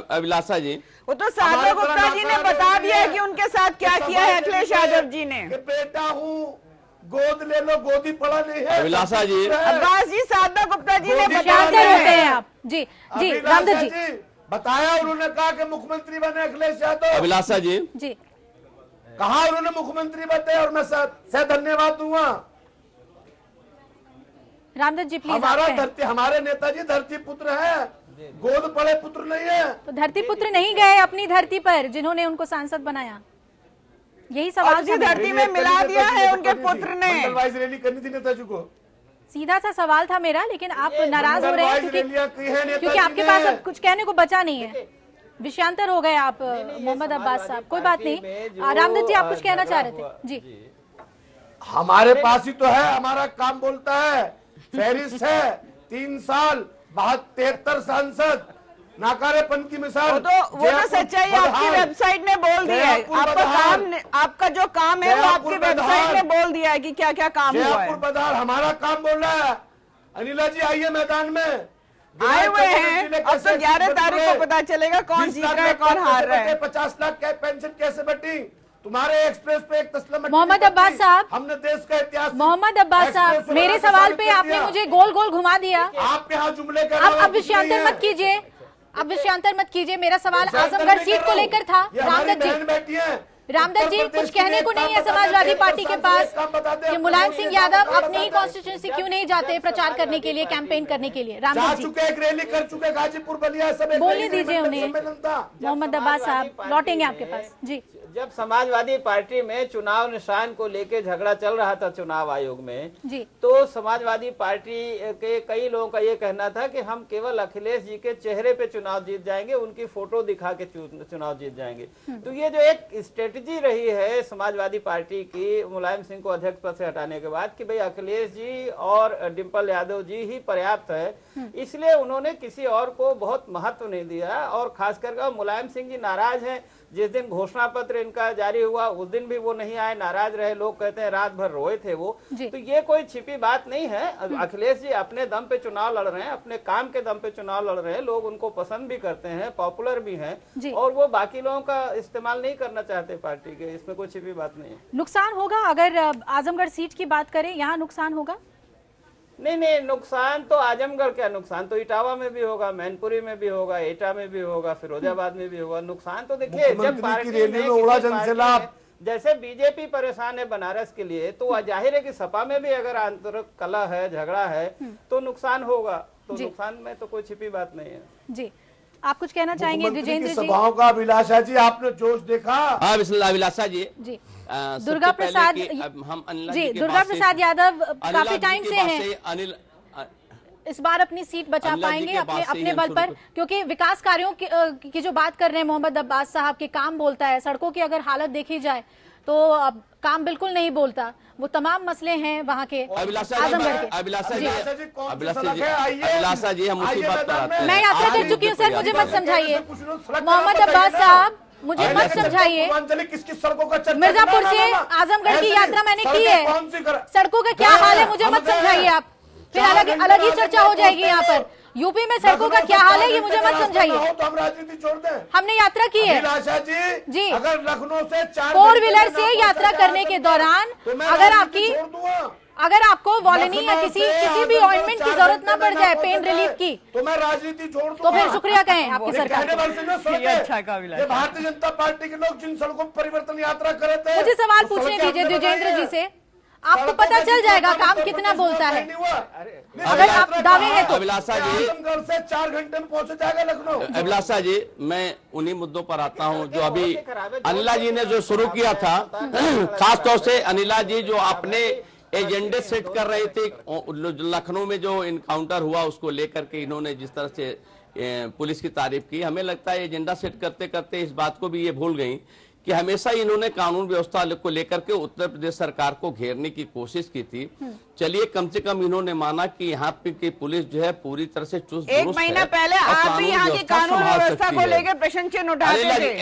अभिलाषा जी, वो तो साधना गुप्ता जी ने बता दिया है कि उनके साथ क्या किया है अखिलेश यादव जी ने। कि बेटा हूँ, गोद ले लो, गोदी पड़ा नहीं है। अभिलाषा जी, अब्बास जी, साधना गुप्ता जी ने बता शांत दिया होते हैं है। आप। जी जी अभिलाषा रामदत्त जी बताया, उन्होंने कहा कि मुख्यमंत्री बने अखिलेश यादव। अभिलाषा जी, जी कहा उन्होंने मुख्यमंत्री बने, और मैं से धन्यवाद दूंगा। रामदत्त जी प्लीज हमारा आप कहें। धरती, हमारे नेताजी धरती पुत्र है, गोद पड़े पुत्र नहीं है। तो धरती पुत्र नहीं गए अपनी धरती पर जिन्होंने उनको सांसद बनाया, यही सवाल और जी था मेरा। धरती में मिला दिया है उनके पुत्र ने। मंडलवाइज रैली करनी थी नेताजी को। सीधा सा सवाल था मेरा, लेकिन आप नाराज हो रहे हैं मंडलवाइज रैलियां की है नेताजी क्योंकि आपके ने। पास अब कुछ कहने को बचा नहीं है। विषयांतर हो गए आप मोहम्मद अब्बास साहब, कोई बात नहीं। रामदत्त जी आप कुछ कहना चाह रहे थे। जी हमारे पास ही तो है, हमारा काम बोलता है। फहरिस्त है 3 साल 73 सांसद, नाकारेपन की मिसाल। वो तो सच्चाई आपकी वेबसाइट में बोल दी है। आपका काम, आपका जो काम है वो आपकी वेबसाइट में बोल दिया है कि क्या क्या काम हुआ है। जयपुर बधार हमारा काम बोल रहा है। अनिला जी आइए मैदान में, आए हुए हैं। अब तो 11 तारीख को पता चलेगा कौन जीत रहा है कौन हार रहा है। 50 लाख का पेंशन कैसे बटी? तुम्हारे एक्सप्रेस पे एक तस्ला मट्टी मोहम्मद नहीं अब्बास बटी। साहब, हमने देश का इतिहास। मोहम्मद अब्बास साहब, एक्सप्रेस मेरे वाला सवाल साबित पे कर आपने दिया। मुझे गोल गोल घुमा दिया। आपके यहाँ जुमले का अब विषयांतर मत कीजिए, अब विषयांतर मत कीजिए। मेरा सवाल आजमगढ़ सीट को लेकर था। रामदत्त जी, रामदत्त जी कुछ कहने को नहीं है समाजवादी पार्टी के पास कि मुलायम सिंह यादव अपनी ही कॉन्स्टिट्यूंसी क्यों नहीं जाते प्रचार करने के लिए, कैंपेन करने के लिए। जा रामदत्त जी चुके, एक रैली कर चुके, गाजीपुर बलिया सब। बोलने दीजिए उन्हें। मोहम्मद अब्बास साहब लौटेंगे आपके पास। जी जब समाजवादी पार्टी में चुनाव निशान को लेके झगड़ा चल रहा था चुनाव आयोग में, जी तो समाजवादी पार्टी के कई लोगों का ये कहना था कि हम केवल अखिलेश जी के चेहरे पे चुनाव जीत जाएंगे, उनकी फोटो दिखा के चुनाव जीत जाएंगे। तो ये जो एक स्ट्रेटजी रही है समाजवादी पार्टी की मुलायम सिंह को अध्यक्ष पद से हटाने के बाद कि भाई अखिलेश जी और डिम्पल यादव जी ही पर्याप्त है, इसलिए उन्होंने किसी और को बहुत महत्व नहीं दिया। और खासकर मुलायम सिंह जी नाराज हैं। जिस दिन घोषणा पत्र इनका जारी हुआ उस दिन भी वो नहीं आए, नाराज रहे। लोग कहते हैं रात भर रोए थे वो। तो ये कोई छिपी बात नहीं है। अखिलेश जी अपने दम पे चुनाव लड़ रहे हैं, अपने काम के दम पे चुनाव लड़ रहे हैं। लोग उनको पसंद भी करते हैं, पॉपुलर भी हैं, और वो बाकी लोगों का इस्तेमाल नहीं करना चाहते पार्टी के। इसमें कोई छिपी बात नहीं है। नुकसान होगा अगर आजमगढ़ सीट की बात करें, यहाँ नुकसान होगा? नहीं, नुकसान तो आजमगढ़ क्या, नुकसान तो इटावा में भी होगा, मैनपुरी में भी होगा, एटा में भी होगा, फिरोजाबाद में भी होगा। नुकसान तो देखिए, जब पार्टी रैली में उड़ा जनसैलाब, जैसे बीजेपी परेशान है बनारस के लिए, तो जाहिर है कि सपा में भी अगर आंतरिक कलह है, झगड़ा है, तो नुकसान होगा। तो नुकसान में तो कोई छिपी बात नहीं है। जी आप कुछ कहना चाहेंगे द्विजेंद्र जी? सभाओं का अभिलाषा जी आपने जोश देखा? हाँ अभिलाषा जी, जी सबसे दुर्गा पहले प्रसाद कि अब हम अनिला जी जी के दुर्गा पास से- प्रसाद यादव अनिला काफी जी टाइम के से पास हैं, से अनिल इस बार अपनी सीट बचा अनिला जी पाएंगे के अपने पास से ही अपने हम बल शुरू पर, कर- क्योंकि विकास कार्यों की जो बात कर रहे हैं मोहम्मद अब्बास साहब के काम बोलता है। सड़कों की अगर हालत देखी जाए तो अब काम बिल्कुल नहीं बोलता। वो तमाम मसले हैं वहाँ के अभिलाषा आजमगढ़ के। अभिलाषा जी, अभिलाषा जी, कौन सी अभिलाषा सड़क जी, है? आइए। अभिलाषा जी, हम उसी आइए बात पर मैदान आते में। हैं। मैं यात्रा कर चुकी हूँ सर, मुझे मत समझाइए। मोहम्मद अब्बास साहब मुझे मत समझाइए। किसकी सड़कों का चर्चा? मिर्जापुर से आजमगढ़ की यात्रा मैंने की है। कौन सी कर? सड़कों का क्या हाल है मुझे मत समझाइए आप, फिर अलग ही चर्चा हो जाएगी यहाँ पर। यूपी में सड़कों का क्या हाल है ये मुझे मत समझाइए। तो हम राजनीति छोड़ दें। हमने यात्रा की है अभिलाषा जी। जी, अगर लखनऊ से 4 फोर व्हीलर से यात्रा करने के दौरान अगर आपको वॉलिनी या किसी भी ऑइंटमेंट की जरूरत ना पड़ जाए, पेन रिलीफ की, तो मैं राजनीति छोड़ दूंगा। तो फिर शुक्रिया कहें आपकी सरकार कहने को। वाले से जो सड़कें, ये अच्छा कहा अभिलाषा। ये भारतीय जनता पार्टी के लोग जिन सड़कों पर परिवर्तन यात्रा करे थे, मुझे सवाल वो पूछने सड़कें दीजिए हमने द्विजेंद्र बनाई जी हैं। से, आपको पता चल जाएगा काम कितना बोलता है। अगर आप दावे हैं तो। अभिलाषा जी, आजमगढ़ से 4 घंटे में पहुंच जाएगा लखनऊ। अभिलाषा जी, मैं उन्हीं मुद्दों पर आता हूं जो अभी अनिला जी ने जो शुरू किया था। खास तौर से अनिला जी जो अपने एजेंडे सेट कर रहे थे, लखनऊ में जो इनकाउंटर हुआ उसको लेकर के इन्होंने जिस तरह से पुलिस की तारीफ की, हमें लगता है एजेंडा सेट करते करते इस बात को भी ये भूल गई कि हमेशा इन्होंने कानून व्यवस्था को लेकर के उत्तर प्रदेश सरकार को घेरने की कोशिश की थी। चलिए कम से कम इन्होंने माना कि यहाँ पे की पुलिस जो है पूरी तरह से चुस्त एक दुरुस्त महीना है पहले और आप भी यहाँ की व्यवस्था कानून संभाल व्यवस्था सकती को है। लेकर प्रश्न चिन्ह उठाते थे।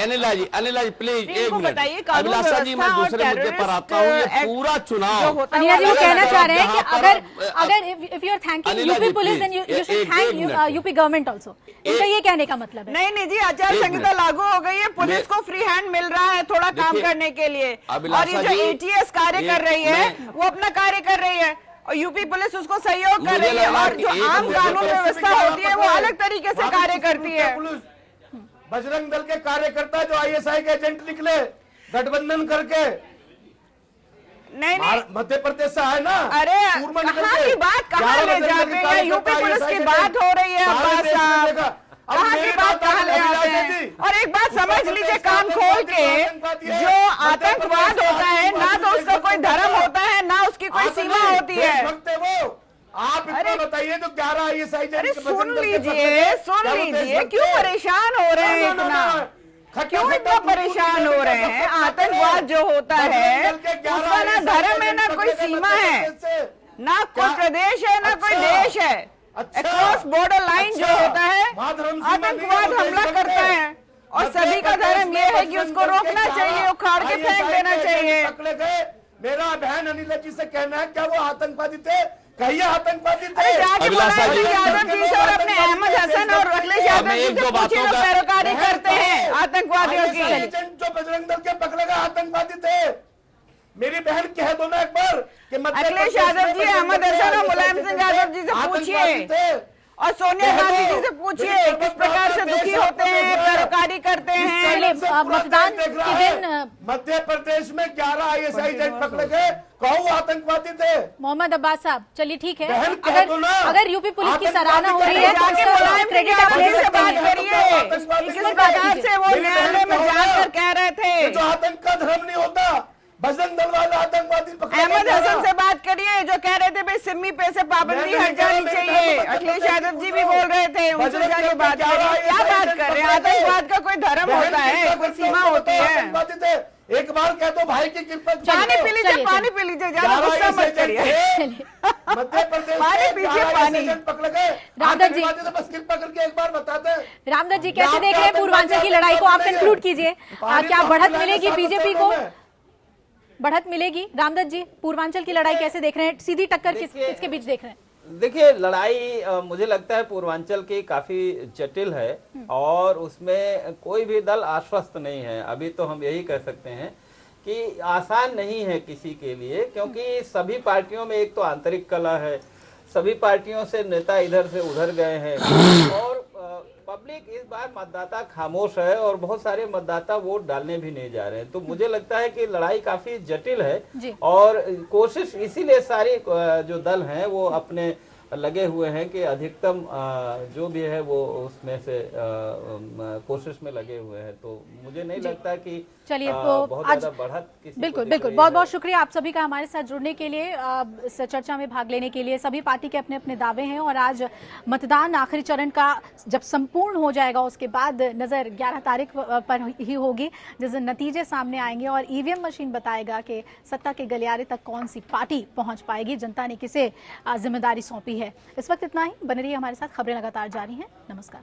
अनिला जी प्लीज एक इनको मिनट। बताइए, कानून अभिलाषा जी, मैं व्यवस्था और दूसरे मुद्दे पर आता हूँ। ये टेररिस्ट पूरा एक्ट चुनाव जो होता है अनिला जी वो अलग कहना अलग चाह रहे हैं कि जहाँ पर अगर इफ यू आर थैंकिंग अनिला UP ji, police please, then you should एक thank minute. UP government also. उनका ये कहने का मतलब है। नहीं जी, आचार एक संहिता मिनट। लागू हो गई है, पुलिस को फ्री हैंड मिल रहा है थोड़ा काम देखिए, करने के लिए, और अभिलाषा ये जो जी, एटीएस कार्य कर रही है वो अपना कार्य कर रही है, और यूपी पुलिस उसको सहयोग कर मुझे रही है, लगा और कि जो एक आम मुद्दे कानून पर- व्यवस्था होती है वो अलग तरीके से कार्य करती है। पुलिस बजरंग दल के कार्यकर्ता जो आईएसआई के एजेंट निकले गठबंधन करके नहीं मध्य प्रदेश से है ना, अरे सूरमा निकल कहाँ के की बात कहाँ 11 ले बजरंग जाते दल के हैं, कार्यकर्ता यूपी पुलिस ISI की के बात हो रही है सारे अब्बास देश में साहब, देखा। अब कहाँ की मेरी बात कहाँ ले अभिलाषा आते जी, हैं। और एक बात उत्तर समझ प्रदेश लीजिए का कान खोल के, आतंकवादी है, जो मध्य आतंकवाद प्रदेश का होता है ना तो उसका कोई धर्म होता है ना उसकी कोई सीमा होती है। देशभक्त है वो। आप इतना अरे- बताइए जो 11 आईएसआई अरे सुन लीजिए क्यों परेशान हो रहे हैं इतना, क्यों इतना परेशान हो रहे हैं। आतंकवाद जो होता है उसका ना धर्म है ना कोई सीमा है, ना कोई प्रदेश है ना कोई देश है। अक्रॉस बॉर्डर लाइन जो होता है आतंकवाद हमला करता है, और सभी का धर्म ये है कि उसको रोकना चाहिए, उखाड़ के फेंक देना चाहिए। पकड़े गए। मेरा बहन अनिला जी से कहना है क्या वो आतंकवादी थे, कहिए आतंकवादी थे। अरे जाके अभिलाषा मुलायम जी- सिंह यादव जी से और अपने अहमद हसन और अखिलेश यादव मैं जी एक से दो पूछिए बातों जो का- पैरोकारी करते हैं आतंकवादियों ISI की। एजेंट जो बजरंग दल के पकड़े गए आतंकवादी थे। मेरी बहन कह दो ना एक बार कि मध्य अखिलेश प्रदेश यादव में जी, बजरंग अहमद दल के हसन और ISI मुलायम एजेंट सिंह थे, यादव जी से आतंकवादी पूछिए, थे। और सोनिया गांधी जी से पूछिए किस प्रकार से दुखी होते हैं, पैरोकारी करते हैं। चलिए, मतदान के दिन मध्य प्रदेश में 11 आईएसआई एजेंट पकड़े गए, कहो वो आतंकवादी थे। मोहम्मद अब्बास साहब चलिए ठीक है, बहन कह दो ना, अगर यूपी पुलिस की आतंकवादी सराहना हो रही है तो जाके उसका मुलायम सिंह क्रेडिट आप यादव ले जी से सकते बात हैं। करिए आतंकवादी कि किस प्रकार से वो न्यायालय में जाकर कह रहे थे। जो आतंक का धर्म नहीं होता, बजरंग दल वाला आतंकवादी पकड़े अहमद गए। हसन से बात करिए जो कह रहे थे भाई सिम्मी पे से पाबंदी हट जानी चाहिए। अखिलेश यादव जी भी बोल रहे थे, उनसे जाके बात करिए। क्या बात कर रहे हैं, आतंकवाद का कोई धर्म होता है, कोई सीमा होती है। आतंकवादी थे। एक बार कह दो भाई की कृपा पानी पी लीजिए, चलिए, पानी पी लीजिए, ज्यादा गुस्सा मत करिए। मध्य प्रदेश पानी में पीजिए, 11 पानी। एजेंट पकड़े गए रामदत्त जी। आतंकवादी, तो बस कृपा करके एक बार बताते हैं। रामदत्त जी कैसे देख रहे हैं पूर्वांचल की लड़ाई को, आप कंक्लूड कीजिए। क्या बढ़त मिलेगी बीजेपी को, बढ़त मिलेगी? रामदत्त जी पूर्वांचल की लड़ाई कैसे देख रहे हैं, सीधी टक्कर किसके बीच देख रहे हैं? देखिए लड़ाई मुझे लगता है पूर्वांचल की काफी जटिल है और उसमें कोई भी दल आश्वस्त नहीं है। अभी तो हम यही कह सकते हैं कि आसान नहीं है किसी के लिए, क्योंकि सभी पार्टियों में एक तो आंतरिक कलह है, सभी पार्टियों से नेता इधर से उधर गए हैं और पब्लिक इस बार मतदाता खामोश है और बहुत सारे मतदाता वोट डालने भी नहीं जा रहे हैं। तो मुझे लगता है कि लड़ाई काफी जटिल है और कोशिश इसीलिए सारी जो दल हैं वो अपने लगे हुए हैं कि अधिकतम जो भी है वो उसमें से कोशिश में लगे हुए हैं। तो मुझे नहीं लगता कि चलिए तो बहुत आज ज्यादा बढ़त किसी को बिल्कुल दिख बिल्कुल रही बहुत है। बहुत शुक्रिया आप सभी का हमारे साथ जुड़ने के लिए, इस चर्चा में भाग लेने के लिए। सभी पार्टी के अपने अपने दावे हैं और आज मतदान आखिरी चरण का जब संपूर्ण हो जाएगा उसके बाद नजर 11 तारीख पर ही होगी, जिस दिन नतीजे सामने आएंगे और ईवीएम मशीन बताएगा कि सत्ता के गलियारे तक कौन सी पार्टी पहुंच पाएगी, जनता ने किसे जिम्मेदारी सौंपी है। इस वक्त इतना ही, बने रहिए हमारे साथ, खबरें लगातार जारी हैं। नमस्कार।